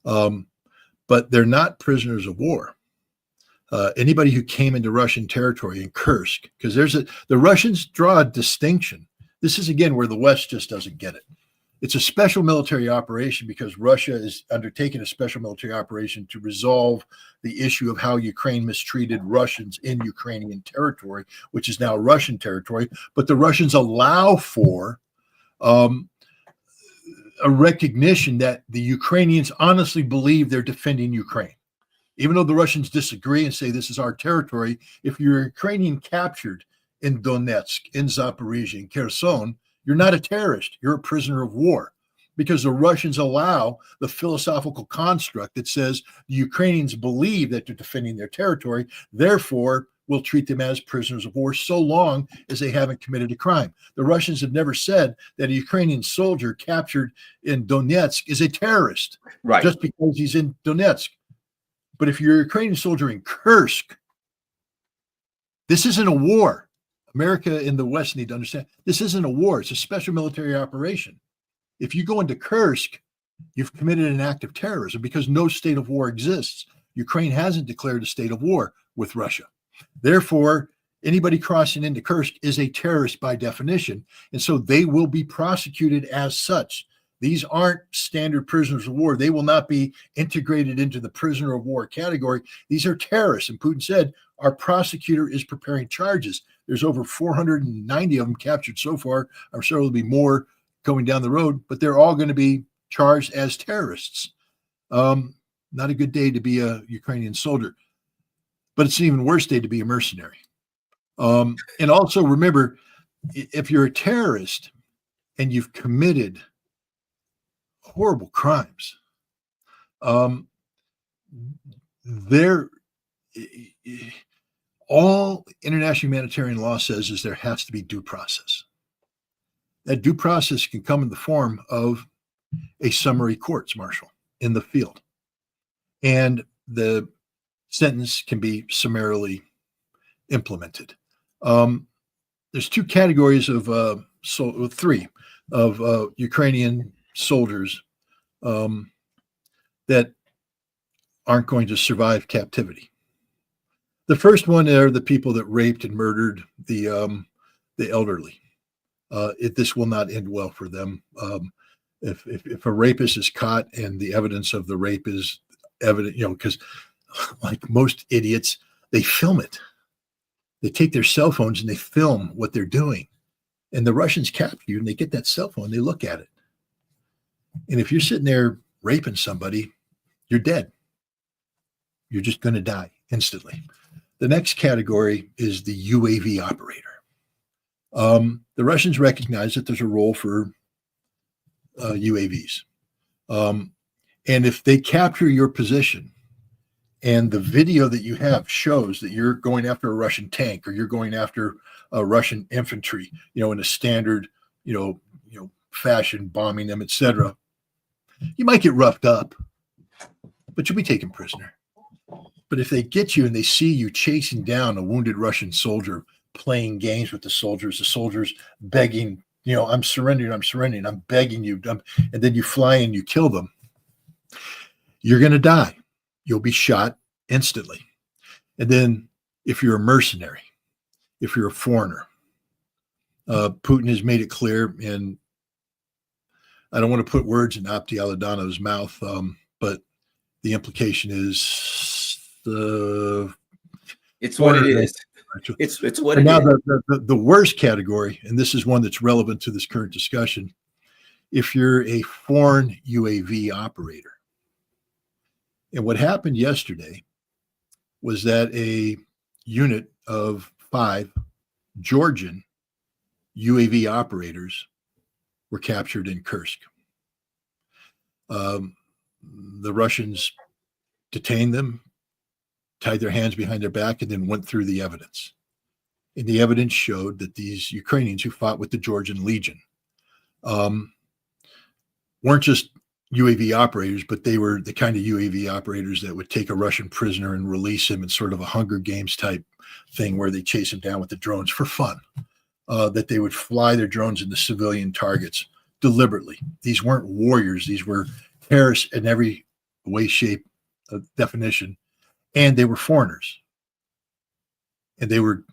But they're not prisoners of war. Anybody who came into Russian territory in Kursk, because the Russians draw a distinction. This is, again, where the West just doesn't get it. It's a special military operation because Russia is undertaking a special military operation to resolve the issue of how Ukraine mistreated Russians in Ukrainian territory, which is now Russian territory. But the Russians allow for a recognition that the Ukrainians honestly believe they're defending Ukraine. Even though the Russians disagree and say this is our territory, if you're Ukrainian captured in Donetsk, in Zaporizhia, in Kherson, you're not a terrorist. You're a prisoner of war, because the Russians allow the philosophical construct that says the Ukrainians believe that they're defending their territory. Therefore, we'll treat them as prisoners of war so long as they haven't committed a crime. The Russians have never said that a Ukrainian soldier captured in Donetsk is a terrorist, right, just because he's in Donetsk. But if you're a Ukrainian soldier in Kursk, this isn't a war. America in the West need to understand this isn't a war. It's a special military operation. If you go into Kursk, you've committed an act of terrorism because no state of war exists. Ukraine hasn't declared a state of war with Russia. Therefore, anybody crossing into Kursk is a terrorist by definition. And so they will be prosecuted as such. These aren't standard prisoners of war. They will not be integrated into the prisoner of war category. These are terrorists. And Putin said, our prosecutor is preparing charges. There's over 490 of them captured so far. I'm sure there'll be more going down the road, but they're all going to be charged as terrorists. Not a good day to be a Ukrainian soldier, but it's an even worse day to be a mercenary. And also remember, if you're a terrorist and you've committed horrible crimes, all international humanitarian law says is there has to be due process. That due process can come in the form of a summary courts martial in the field. And the sentence can be summarily implemented. There's two categories of three of Ukrainian soldiers that aren't going to survive captivity. The first one are the people that raped and murdered the elderly. This will not end well for them. If a rapist is caught and the evidence of the rape is evident, because like most idiots, they film it. They take their cell phones and they film what they're doing. And the Russians capture you and they get that cell phone, they look at it. And if you're sitting there raping somebody, you're dead. You're just going to die instantly. The next category is the UAV operator. The Russians recognize that there's a role for UAVs. And if they capture your position And the video that you have shows that you're going after a Russian tank, or you're going after a Russian infantry, in a standard, fashion, bombing them, etc. You might get roughed up, but you'll be taken prisoner. But if they get you and they see you chasing down a wounded Russian soldier, playing games with the soldiers begging, I'm surrendering, I'm begging you, and then you fly and you kill them, you're going to die. You'll be shot instantly. And then if you're a mercenary, if you're a foreigner, Putin has made it clear, and I don't want to put words in Abdi Aladano's mouth, but the implication is it's what it is. It's what it now is. The worst category, and this is one that's relevant to this current discussion, if you're a foreign UAV operator. And what happened yesterday was that a unit of 5 Georgian UAV operators were captured in Kursk. The Russians detained them, tied their hands behind their back, and then went through the evidence. And the evidence showed that these Ukrainians who fought with the Georgian Legion weren't just UAV operators, but they were the kind of UAV operators that would take a Russian prisoner and release him in sort of a Hunger Games type thing where they chase him down with the drones for fun, that they would fly their drones into civilian targets deliberately. These weren't warriors. These were terrorists in every way, shape, definition, and they were foreigners. And they were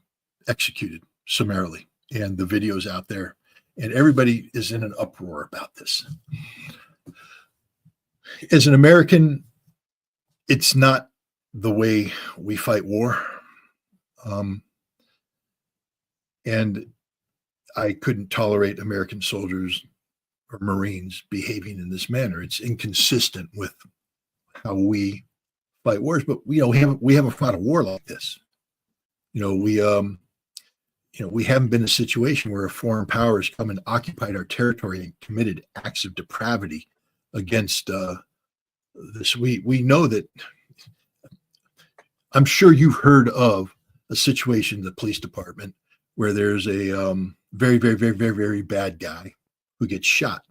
executed summarily. And the video's out there. And everybody is in an uproar about this. As an American, it's not the way we fight war. And I couldn't tolerate American soldiers or Marines behaving in this manner. It's inconsistent with how we fight wars. But we haven't fought a war like this. We haven't been in a situation where a foreign power has come and occupied our territory and committed acts of depravity against this. We know that. I'm sure you've heard of a situation in the police department where there's a very, very, very, very, very bad guy who gets shot,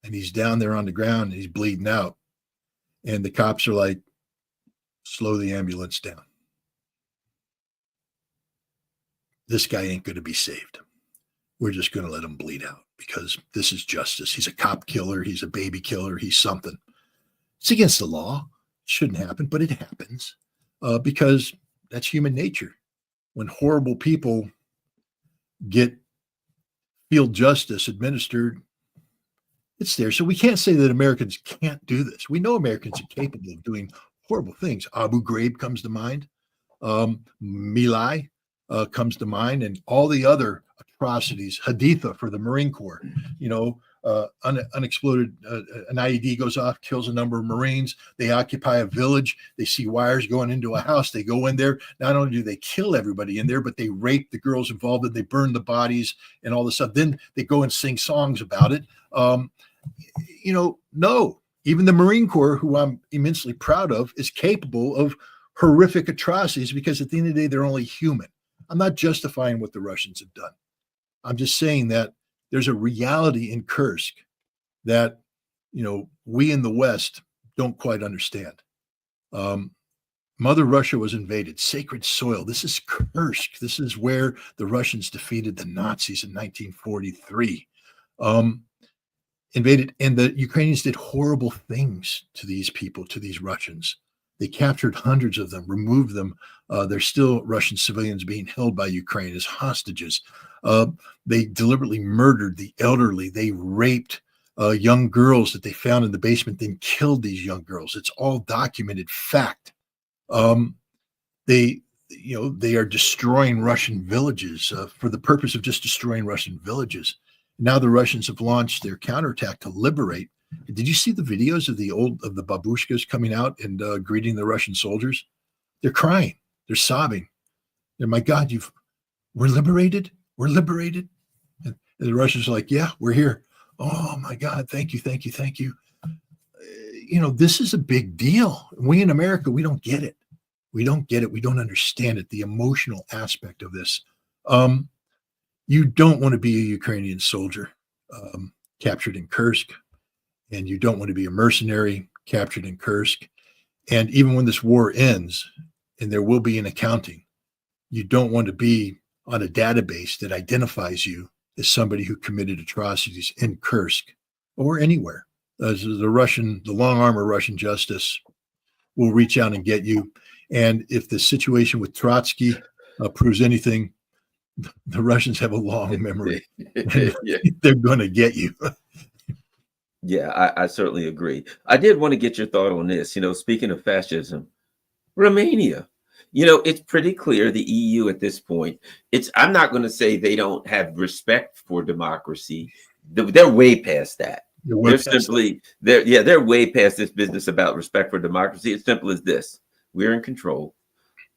and he's down there on the ground and he's bleeding out, and the cops are like, slow the ambulance down. This guy ain't going to be saved. We're just going to let him bleed out because this is justice. He's a cop killer. He's a baby killer. He's something. It's against the law. It shouldn't happen, but it happens because that's human nature. When horrible people feel justice administered, it's there. So we can't say that Americans can't do this. We know Americans are capable of doing horrible things. Abu Ghraib comes to mind. Milai comes to mind, and all the other atrocities. Haditha for the Marine Corps, unexploded, an IED goes off, kills a number of Marines. They occupy a village. They see wires going into a house. They go in there. Not only do they kill everybody in there, but they rape the girls involved, and they burn the bodies and all this stuff. Then they go and sing songs about it. No, even the Marine Corps, who I'm immensely proud of, is capable of horrific atrocities because at the end of the day, they're only human. I'm not justifying what the Russians have done. I'm just saying that there's a reality in Kursk that, we in the West don't quite understand. Mother Russia was invaded, sacred soil. This is Kursk. This is where the Russians defeated the Nazis in 1943. Invaded, and the Ukrainians did horrible things to these people, to these Russians. They captured hundreds of them, removed them. There's still Russian civilians being held by Ukraine as hostages. They deliberately murdered the elderly. They raped young girls that they found in the basement, then killed these young girls. It's all documented fact. They are destroying Russian villages for the purpose of just destroying Russian villages. Now the Russians have launched their counterattack to liberate. Did you see the videos of the babushkas coming out and greeting the Russian soldiers? They're crying. They're sobbing. They're, my God, we're liberated. We're liberated. And the Russians are like, yeah, we're here. Oh my God, thank you, thank you, thank you. this is a big deal. We in America, we don't get it. We don't get it. We don't understand it. The emotional aspect of this. You don't want to be a Ukrainian soldier captured in Kursk, and you don't want to be a mercenary captured in Kursk. And even when this war ends, and there will be an accounting, you don't want to be on a database that identifies you as somebody who committed atrocities in Kursk or anywhere. As the long arm of Russian justice will reach out and get you. And if the situation with Trotsky proves anything, the Russians have a long memory. Yeah. They're going to get you. Yeah, I certainly agree. I did want to get your thought on this. Speaking of fascism, Romania. It's pretty clear the EU at this point. I'm not going to say they don't have respect for democracy. They're way past that. They're way past this business about respect for democracy. It's simple as this: we're in control.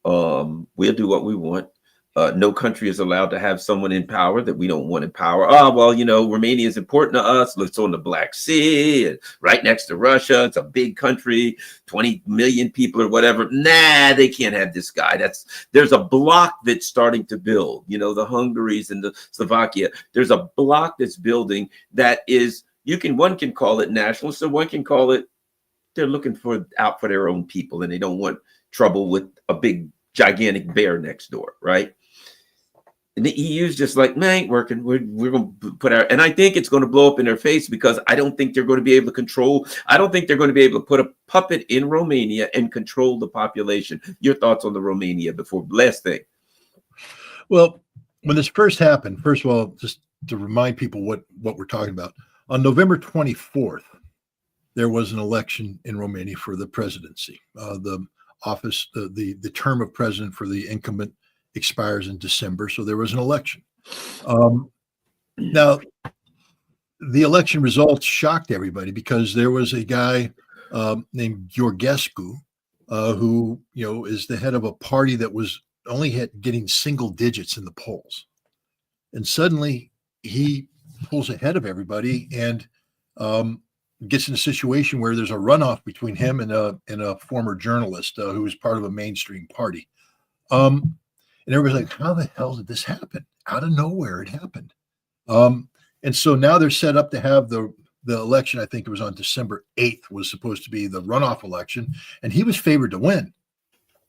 We'll do what we want. No country is allowed to have someone in power that we don't want in power. Romania is important to us. It's on the Black Sea, and right next to Russia. It's a big country, 20 million people or whatever. Nah, they can't have this guy. There's a block that's starting to build. The Hungaries and the Slovakia. There's a block that's building that is, one can call it nationalist, or one can call it they're looking out for their own people, and they don't want trouble with a big gigantic bear next door, right? And the EU is just like, man, ain't working. We're going to put and I think it's going to blow up in their face, because I don't think they're going to be able to control. I don't think they're going to be able to put a puppet in Romania and control the population. Your thoughts on the Romania before last thing? Well, when this first happened, first of all, just to remind people what we're talking about, on November 24th, there was an election in Romania for the presidency. The office, the term of president for the incumbent expires in December, so there was an election. Now, the election results shocked everybody, because there was a guy named Georgescu, who is the head of a party that was only getting single digits in the polls, and suddenly he pulls ahead of everybody and gets in a situation where there's a runoff between him and a former journalist who was part of a mainstream party. And everybody's like, how the hell did this happen? Out of nowhere, it happened. And so now they're set up to have the election. I think it was on December 8th was supposed to be the runoff election, and he was favored to win.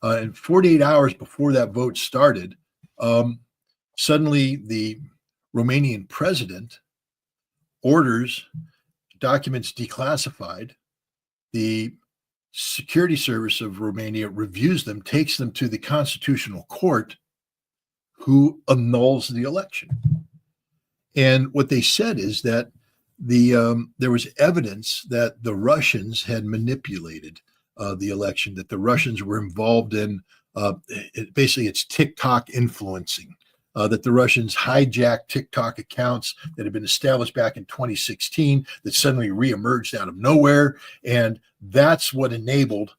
And 48 hours before that vote started, suddenly the Romanian president orders documents declassified. The security service of Romania reviews them, takes them to the constitutional court, who annuls the election. And what they said is that there was evidence that the Russians had manipulated the election, that the Russians were involved in basically it's TikTok influencing, that the Russians hijacked TikTok accounts that had been established back in 2016 that suddenly reemerged out of nowhere. And that's what enabled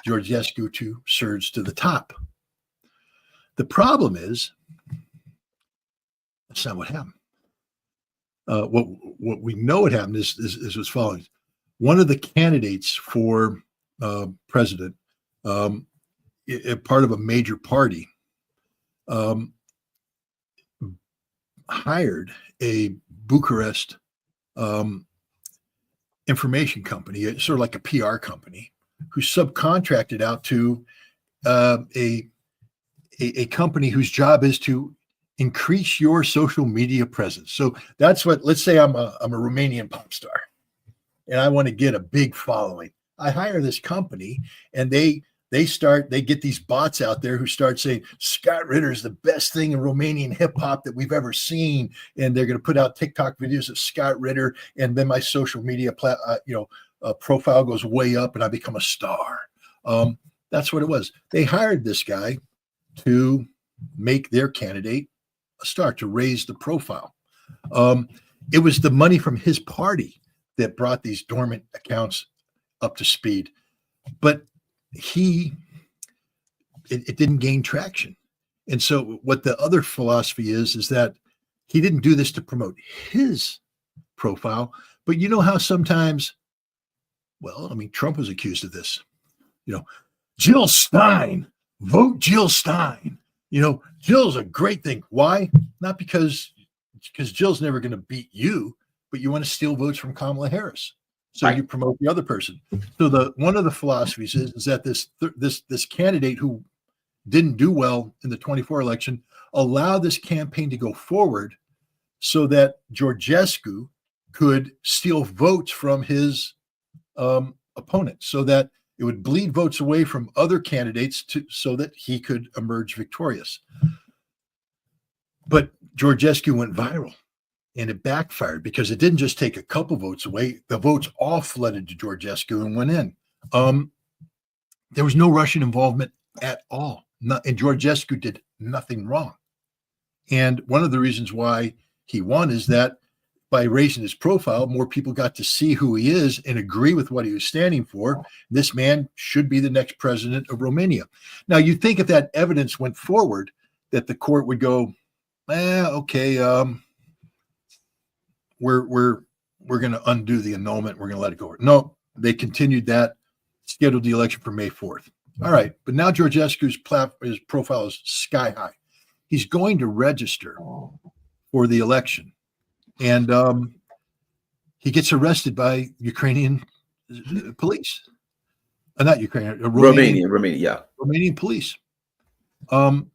Georgescu to surge to the top. The problem is, that's not what happened. What we know what happened is as follows. One of the candidates for president, part of a major party, hired a Bucharest information company, sort of like a PR company, who subcontracted out to a company whose job is to increase your social media presence. So that's what, let's say I'm a Romanian pop star and I want to get a big following. I hire this company, and they get these bots out there who start saying Scott Ritter is the best thing in Romanian hip hop that we've ever seen. And they're going to put out TikTok videos of Scott Ritter. And then my social media profile goes way up and I become a star. That's what it was. They hired this guy to make their candidate a star, to raise the profile. It was the money from his party that brought these dormant accounts up to speed, but it didn't gain traction. And so what the other philosophy is that he didn't do this to promote his profile, but you know how sometimes Well, I mean, Trump was accused of this. You know, Jill Stein, vote Jill Stein. You know, Jill's a great thing. Why? Not because Jill's never going to beat you, but you want to steal votes from Kamala Harris. So Right. you promote the other person. So one of the philosophies is that this candidate who didn't do well in the 24 election allowed this campaign to go forward so that Georgescu could steal votes from his opponent, so that it would bleed votes away from other candidates so that he could emerge victorious. But Georgescu went viral, and it backfired because it didn't just take a couple votes away. The votes all flooded to Georgescu and went in. There was no Russian involvement at all. And Georgescu did nothing wrong. And one of the reasons why he won is that by raising his profile, more people got to see who he is and agree with what he was standing for. This man should be the next president of Romania. Now, you'd think if that evidence went forward, that the court would go, okay, we're going to undo the annulment. We're going to let it go. No, they continued that, scheduled the election for May 4th. All right, but now Georgescu's his profile is sky high. He's going to register for the election, and he gets arrested by Ukrainian police. Not Ukrainian, Romanian, yeah. Romanian police. And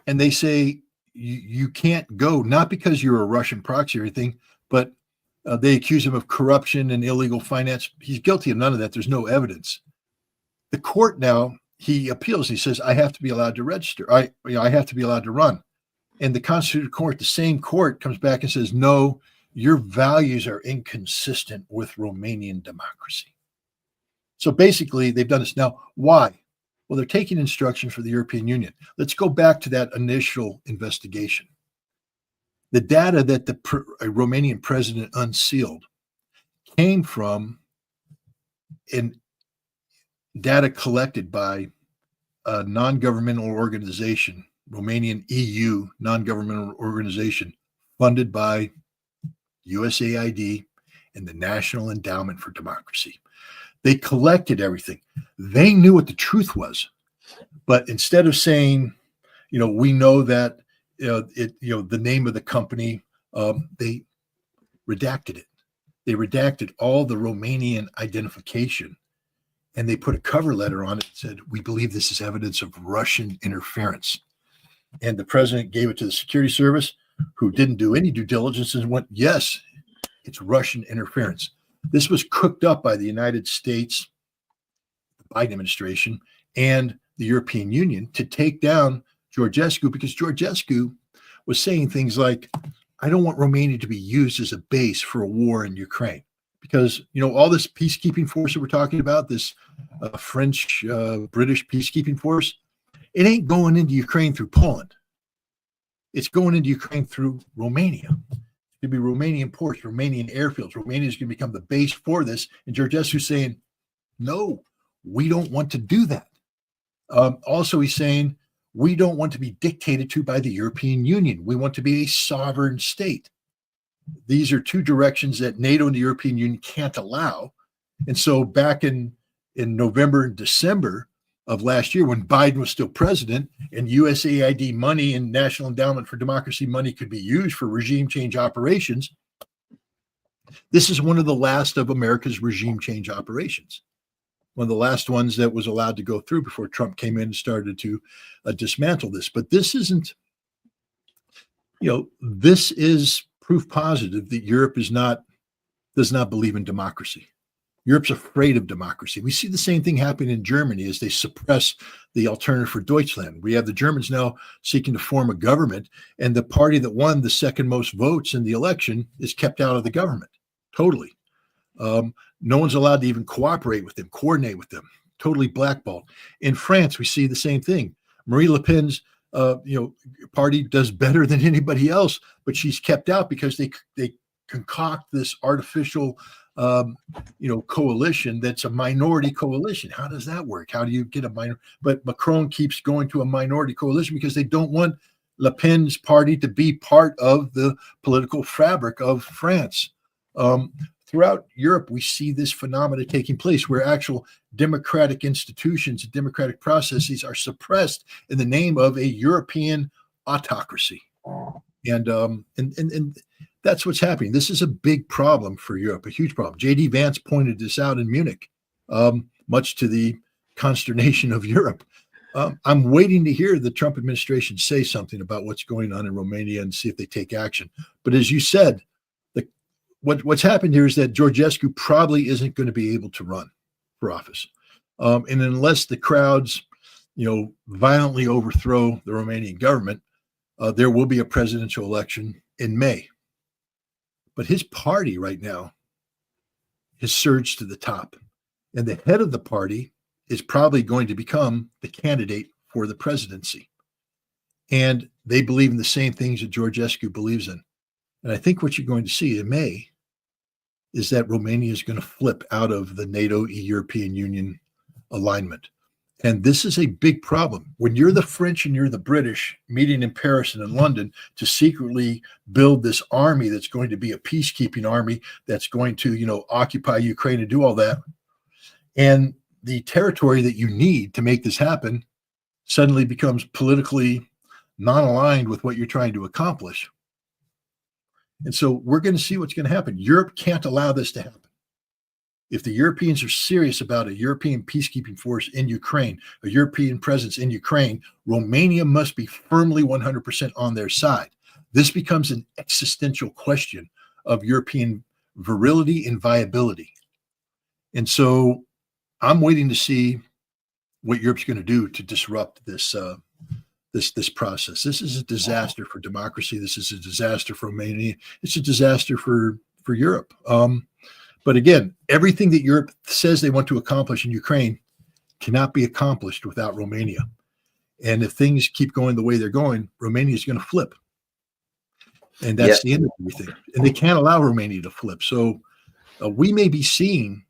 they say you can't go, not because you're a Russian proxy or anything, but they accuse him of corruption and illegal finance. He's guilty of none of that. There's no evidence. The court now, he appeals. He says, I have to be allowed to register. I have to be allowed to run. And the Constitutional Court, the same court, comes back and says, no, your values are inconsistent with Romanian democracy. So basically, they've done this. Now, why? Well, they're taking instruction from the European Union. Let's go back to that initial investigation. The data that the Romanian president unsealed came from data collected by a non-governmental organization, Romanian EU non-governmental organization, funded by USAID and the National Endowment for Democracy. They collected everything. They knew what the truth was, but instead of saying, we know that, the name of the company, they redacted it. They redacted all the Romanian identification, and they put a cover letter on it that said, we believe this is evidence of Russian interference. And the president gave it to the security service, who didn't do any due diligence, and went, yes, it's Russian interference. This was cooked up by the United States, the Biden administration, and the European Union to take down Georgescu, because Georgescu was saying things like, I don't want Romania to be used as a base for a war in Ukraine. Because, all this peacekeeping force that we're talking about, this French, British peacekeeping force, it ain't going into Ukraine through Poland. It's going into Ukraine through Romania. It's going to be Romanian ports, Romanian airfields. Romania is going to become the base for this. And Georgescu's saying, no, we don't want to do that. Also, he's saying, we don't want to be dictated to by the European Union. We want to be a sovereign state. These are two directions that NATO and the European Union can't allow. And so back in November and December of last year, when Biden was still president and USAID money and National Endowment for Democracy money could be used for regime change operations, this is one of the last of America's regime change operations. One of the last ones that was allowed to go through before Trump came in and started to dismantle this. But this isn't, this is proof positive that Europe does not believe in democracy. Europe's afraid of democracy. We see the same thing happening in Germany as they suppress the Alternative for Deutschland. We have the Germans now seeking to form a government, and the party that won the second most votes in the election is kept out of the government, totally. No one's allowed to even cooperate with them, coordinate with them, totally blackballed. In France, we see the same thing. Marine Le Pen's party does better than anybody else, but she's kept out because they concoct this artificial coalition that's a minority coalition. How does that work? How do you get a minority? But Macron keeps going to a minority coalition because they don't want Le Pen's party to be part of the political fabric of France. throughout Europe, we see this phenomena taking place where actual democratic institutions and democratic processes are suppressed in the name of a European autocracy. And that's what's happening. This is a big problem for Europe, a huge problem. J.D. Vance pointed this out in Munich, much to the consternation of Europe. I'm waiting to hear the Trump administration say something about what's going on in Romania and see if they take action. But as you said, what's happened here is that Georgescu probably isn't going to be able to run for office. And unless the crowds, violently overthrow the Romanian government, there will be a presidential election in May. But his party right now has surged to the top. And the head of the party is probably going to become the candidate for the presidency. And they believe in the same things that Georgescu believes in. And I think what you're going to see in May is that Romania is going to flip out of the NATO-European Union alignment. And this is a big problem. When you're the French and you're the British meeting in Paris and in London to secretly build this army that's going to be a peacekeeping army that's going to, occupy Ukraine and do all that, and the territory that you need to make this happen suddenly becomes politically non-aligned with what you're trying to accomplish. And so we're going to see what's going to happen. Europe can't allow this to happen. If the Europeans are serious about a European peacekeeping force in Ukraine, a European presence in Ukraine, Romania must be firmly 100% on their side. This becomes an existential question of European virility and viability. And so I'm waiting to see what Europe's going to do to disrupt this this process. This is a disaster for democracy. This is a disaster for Romania. It's a disaster for Europe. But again, everything that Europe says they want to accomplish in Ukraine cannot be accomplished without Romania. And if things keep going the way they're going, Romania is going to flip. And that's the end of everything. And they can't allow Romania to flip. So we may be seeing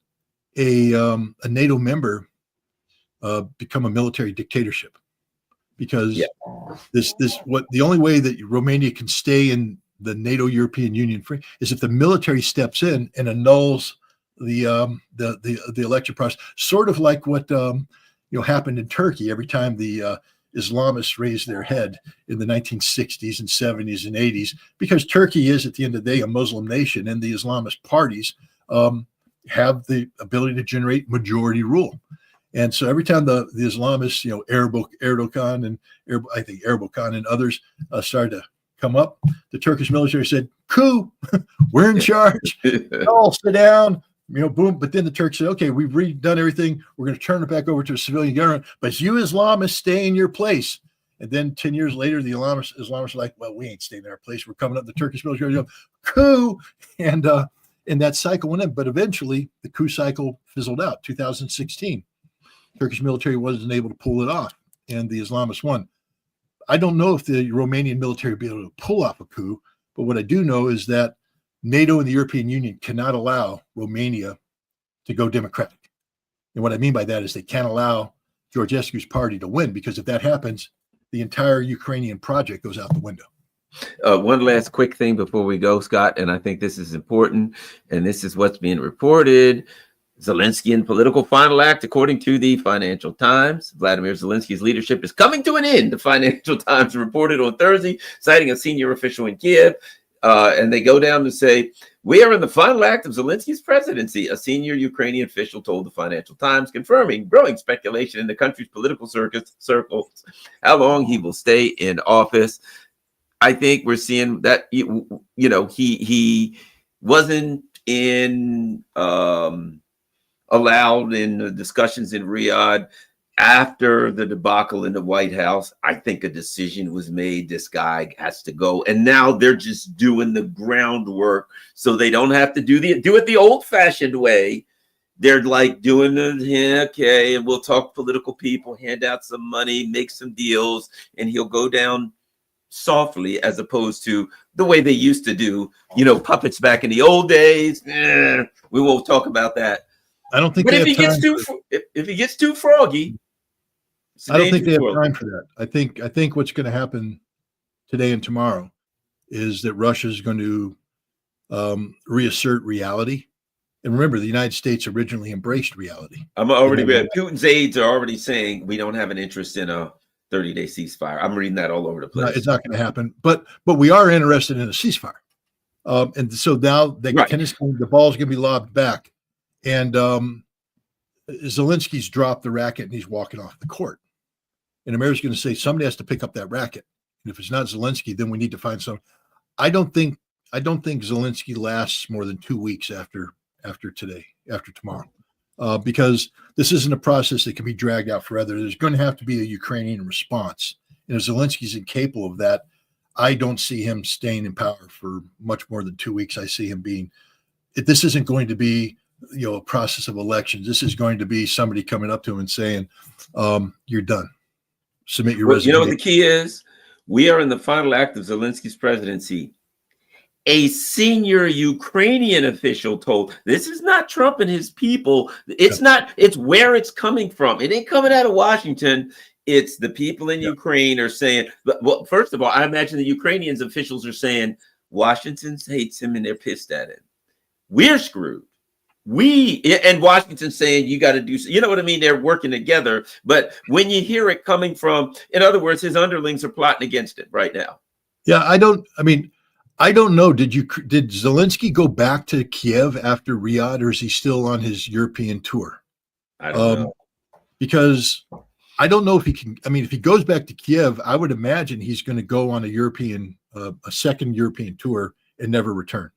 a NATO member become a military dictatorship, because the only way that Romania can stay in the NATO European Union free is if the military steps in and annuls the election process, sort of like what happened in Turkey every time the Islamists raised their head in the 1960s and 70s and 80s, because Turkey is at the end of the day a Muslim nation, and the Islamist parties have the ability to generate majority rule. And so every time the Islamists, Erdogan and others started to come up, the Turkish military said, coup, we're in charge, all sit down, boom. But then the Turks said, okay, we've redone everything. We're going to turn it back over to a civilian government, but you Islamists stay in your place. And then 10 years later, the Islamists are like, well, we ain't staying in our place. We're coming up. The Turkish military goes, coup. And that cycle went in. But eventually, the coup cycle fizzled out. 2016, Turkish military wasn't able to pull it off, and the Islamists won. I don't know if the Romanian military will be able to pull off a coup, but what I do know is that NATO and the European Union cannot allow Romania to go democratic. And what I mean by that is they can't allow Georgescu's party to win, because if that happens, the entire Ukrainian project goes out the window. One last quick thing before we go, Scott, and I think this is important, and this is what's being reported. Zelensky in political final act, according to the Financial Times. Vladimir Zelensky's leadership is coming to an end, the Financial Times reported on Thursday, citing a senior official in Kiev. And they go down to say, we are in the final act of Zelensky's presidency, a senior Ukrainian official told the Financial Times, confirming growing speculation in the country's political circles, how long he will stay in office. I think we're seeing that, he wasn't allowed in the discussions in Riyadh after the debacle in the White House. I think a decision was made. This guy has to go. And now they're just doing the groundwork so they don't have to do it the old-fashioned way. They're like doing okay, and we'll talk political people, hand out some money, make some deals, and he'll go down softly, as opposed to the way they used to do, puppets back in the old days. We won't talk about that. I don't think. But if he gets too froggy, I don't think they have time for that. I think what's going to happen today and tomorrow is that Russia is going to reassert reality And remember, the United States originally embraced reality. I'm already read. Putin's aides are already saying we don't have an interest in a 30-day ceasefire. I'm reading that all over the place. No, it's not going to happen. But we are interested in a ceasefire. And so now the ball's going to be lobbed back. And Zelensky's dropped the racket and he's walking off the court. And America's going to say somebody has to pick up that racket. And if it's not Zelensky, then we need to find some. I don't think Zelensky lasts more than 2 weeks after tomorrow, because this isn't a process that can be dragged out forever. There's going to have to be a Ukrainian response. And if Zelensky's incapable of that, I don't see him staying in power for much more than 2 weeks. I see him this isn't going to be, a process of elections. This is going to be somebody coming up to him and saying, you're done. Submit your resignation. You know what the key is? We are in the final act of Zelensky's presidency. A senior Ukrainian official told, this is not Trump and his people. It's not, it's where it's coming from. It ain't coming out of Washington. It's the people in Ukraine are saying, well, first of all, I imagine the Ukrainians officials are saying, Washington hates him and they're pissed at him. We're screwed. And Washington saying, you got to do, you know what I mean? They're working together. But when you hear it coming from, in other words, his underlings are plotting against it right now. Yeah, I don't know. Did Zelensky go back to Kiev after Riyadh, or is he still on his European tour? I don't know. Because I don't know if he can. I mean, if he goes back to Kiev, I would imagine he's going to go on a second European tour and never return.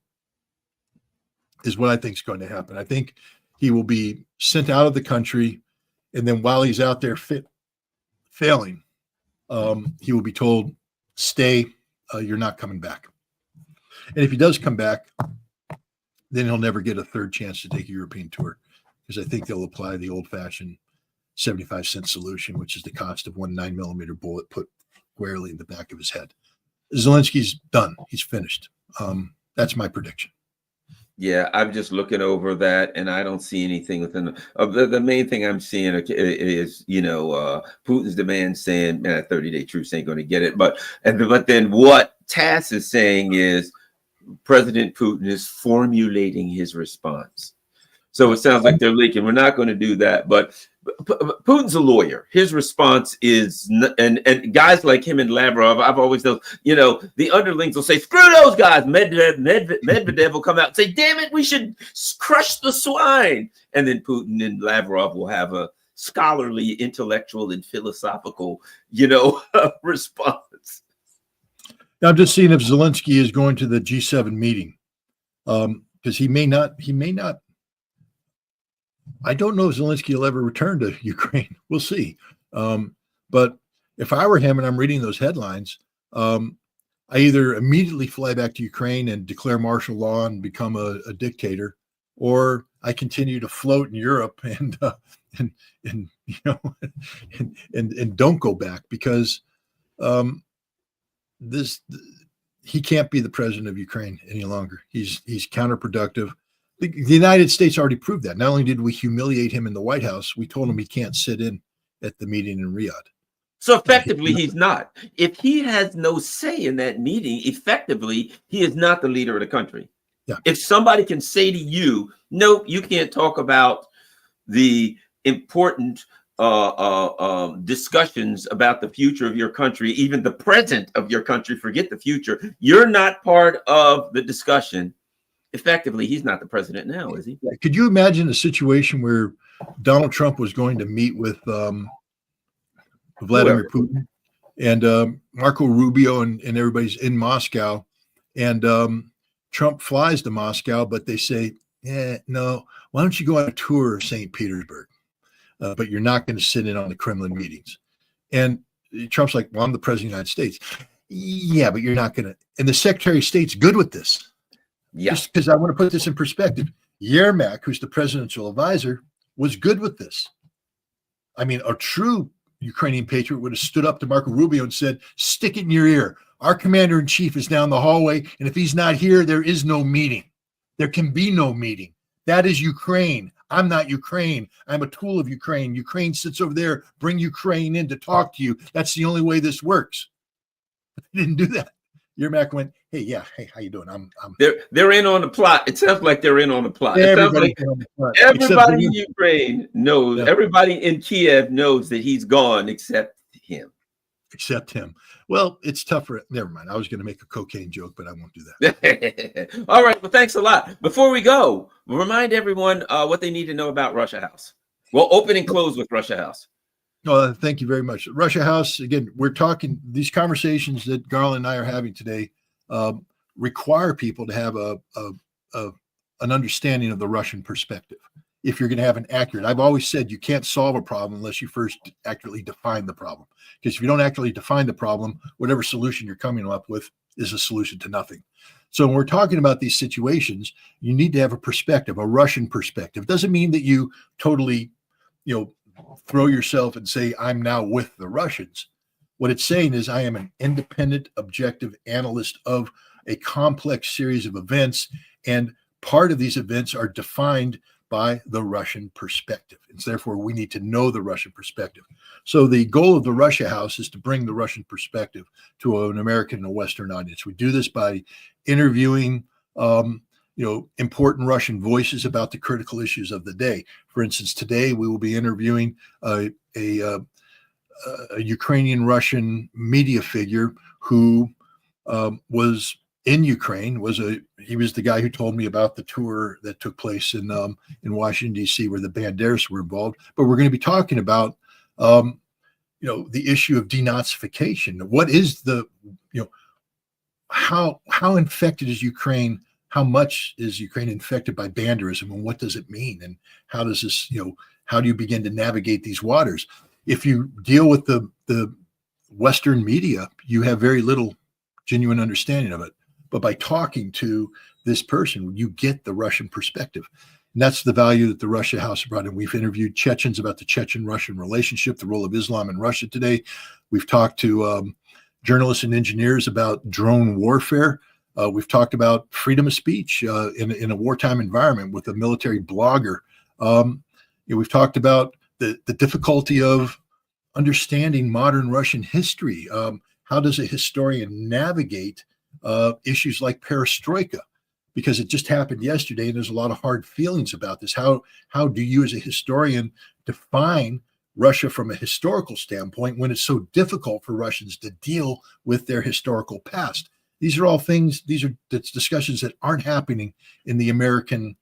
Is what I think is going to happen. I think he will be sent out of the country, and then while he's out there failing, he will be told, "Stay. You're not coming back." And if he does come back, then he'll never get a third chance to take a European tour, because I think they'll apply the old-fashioned 75-cent solution, which is the cost of one 9mm bullet put squarely in the back of his head. Zelensky's done. He's finished. That's my prediction. Yeah, I'm just looking over that, and I don't see anything within the main thing I'm seeing is, Putin's demand saying, man, a 30-day truce ain't going to get it. But then what TASS is saying is President Putin is formulating his response. So it sounds like they're leaking. We're not going to do that. But Putin's a lawyer. His response is, and guys like him and Lavrov, I've always known, the underlings will say, screw those guys. Medvedev will come out and say, damn it, we should crush the swine. And then Putin and Lavrov will have a scholarly, intellectual, and philosophical, response. Now, I'm just seeing if Zelensky is going to the G7 meeting, because he may not. I don't know if Zelensky will ever return to Ukraine. We'll see. But if I were him and I'm reading those headlines, I either immediately fly back to Ukraine and declare martial law and become a dictator, or I continue to float in Europe and don't go back, because he can't be the president of Ukraine any longer. He's counterproductive. The United States already proved that. Not only did we humiliate him in the White House, we told him he can't sit in at the meeting in Riyadh. So effectively, he's not. If he has no say in that meeting, effectively, he is not the leader of the country. Yeah. If somebody can say to you, no, you can't talk about the important discussions about the future of your country, even the present of your country, forget the future. You're not part of the discussion. Effectively, he's not the president now, is he? Could you imagine a situation where Donald Trump was going to meet with Vladimir Putin and Marco Rubio and everybody's in Moscow, and Trump flies to Moscow, but they say, no, why don't you go on a tour of St. Petersburg? But you're not going to sit in on the Kremlin meetings. And Trump's like, well, I'm the president of the United States. Yeah, but you're not going to. And the Secretary of State's good with this. Yeah. Just because I want to put this in perspective. Yermak, who's the presidential advisor, was good with this. I mean, a true Ukrainian patriot would have stood up to Marco Rubio and said, stick it in your ear. Our commander-in-chief is down the hallway, and if he's not here, there is no meeting. There can be no meeting. That is Ukraine. I'm not Ukraine. I'm a tool of Ukraine. Ukraine sits over there. Bring Ukraine in to talk to you. That's the only way this works. But they didn't do that. Yermak went, hey, yeah, hey, how you doing? I'm They're in on the plot. It sounds like they're in on the plot. It sounds like everybody in Ukraine knows, everybody in Kiev knows that he's gone except him. Except him. Well, it's tougher. Never mind. I was going to make a cocaine joke, but I won't do that. All right. Well, thanks a lot. Before we go, remind everyone what they need to know about Russia House. We'll open and close with Russia House. Thank you very much. Russia House, again, we're talking, these conversations that Garland and I are having today require people to have an understanding of the Russian perspective. If you're going to have an accurate, I've always said you can't solve a problem unless you first accurately define the problem. Because if you don't accurately define the problem, whatever solution you're coming up with is a solution to nothing. So when we're talking about these situations, you need to have a perspective, a Russian perspective. Doesn't mean that you totally, throw yourself and say, I'm now with the Russians. What it's saying is I am an independent, objective analyst of a complex series of events, and part of these events are defined by the Russian perspective. And so therefore, we need to know the Russian perspective. So the goal of the Russia House is to bring the Russian perspective to an American and a Western audience. We do this by interviewing important Russian voices about the critical issues of the day. For instance, today we will be interviewing a Ukrainian Russian media figure who was in Ukraine. He was the guy who told me about the tour that took place in Washington, D.C., where the Banderas were involved. But we're going to be talking about the issue of denazification. What is how infected is Ukraine? How much is Ukraine infected by Banderism, and what does it mean? And how does this, how do you begin to navigate these waters? If you deal with the Western media, you have very little genuine understanding of it. But by talking to this person, you get the Russian perspective. And that's the value that the Russia House brought in. We've interviewed Chechens about the Chechen-Russian relationship, the role of Islam in Russia today. We've talked to journalists and engineers about drone warfare. We've talked about freedom of speech in a wartime environment with a military blogger. We've talked about the difficulty of understanding modern Russian history. How does a historian navigate issues like perestroika? Because it just happened yesterday, and there's a lot of hard feelings about this. How do you, as a historian, define Russia from a historical standpoint when it's so difficult for Russians to deal with their historical past? These are all things, these are discussions that aren't happening in the American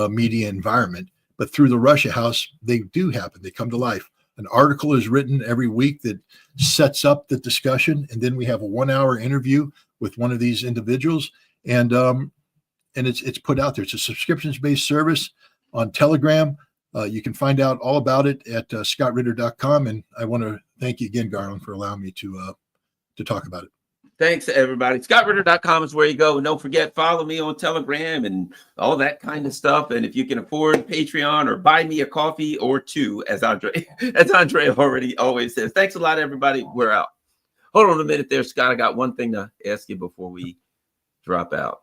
media environment, but through the Russia House, they do happen. They come to life. An article is written every week that sets up the discussion, and then we have a 1-hour interview with one of these individuals, and it's put out there. It's a subscriptions-based service on Telegram. You can find out all about it at scottritter.com, and I want to thank you again, Garland, for allowing me to talk about it. Thanks to everybody. ScottRitter.com is where you go. And don't forget, follow me on Telegram and all that kind of stuff. And if you can afford Patreon, or buy me a coffee or two, as Andre already always says. Thanks a lot, everybody. We're out. Hold on a minute there, Scott. I got one thing to ask you before we drop out.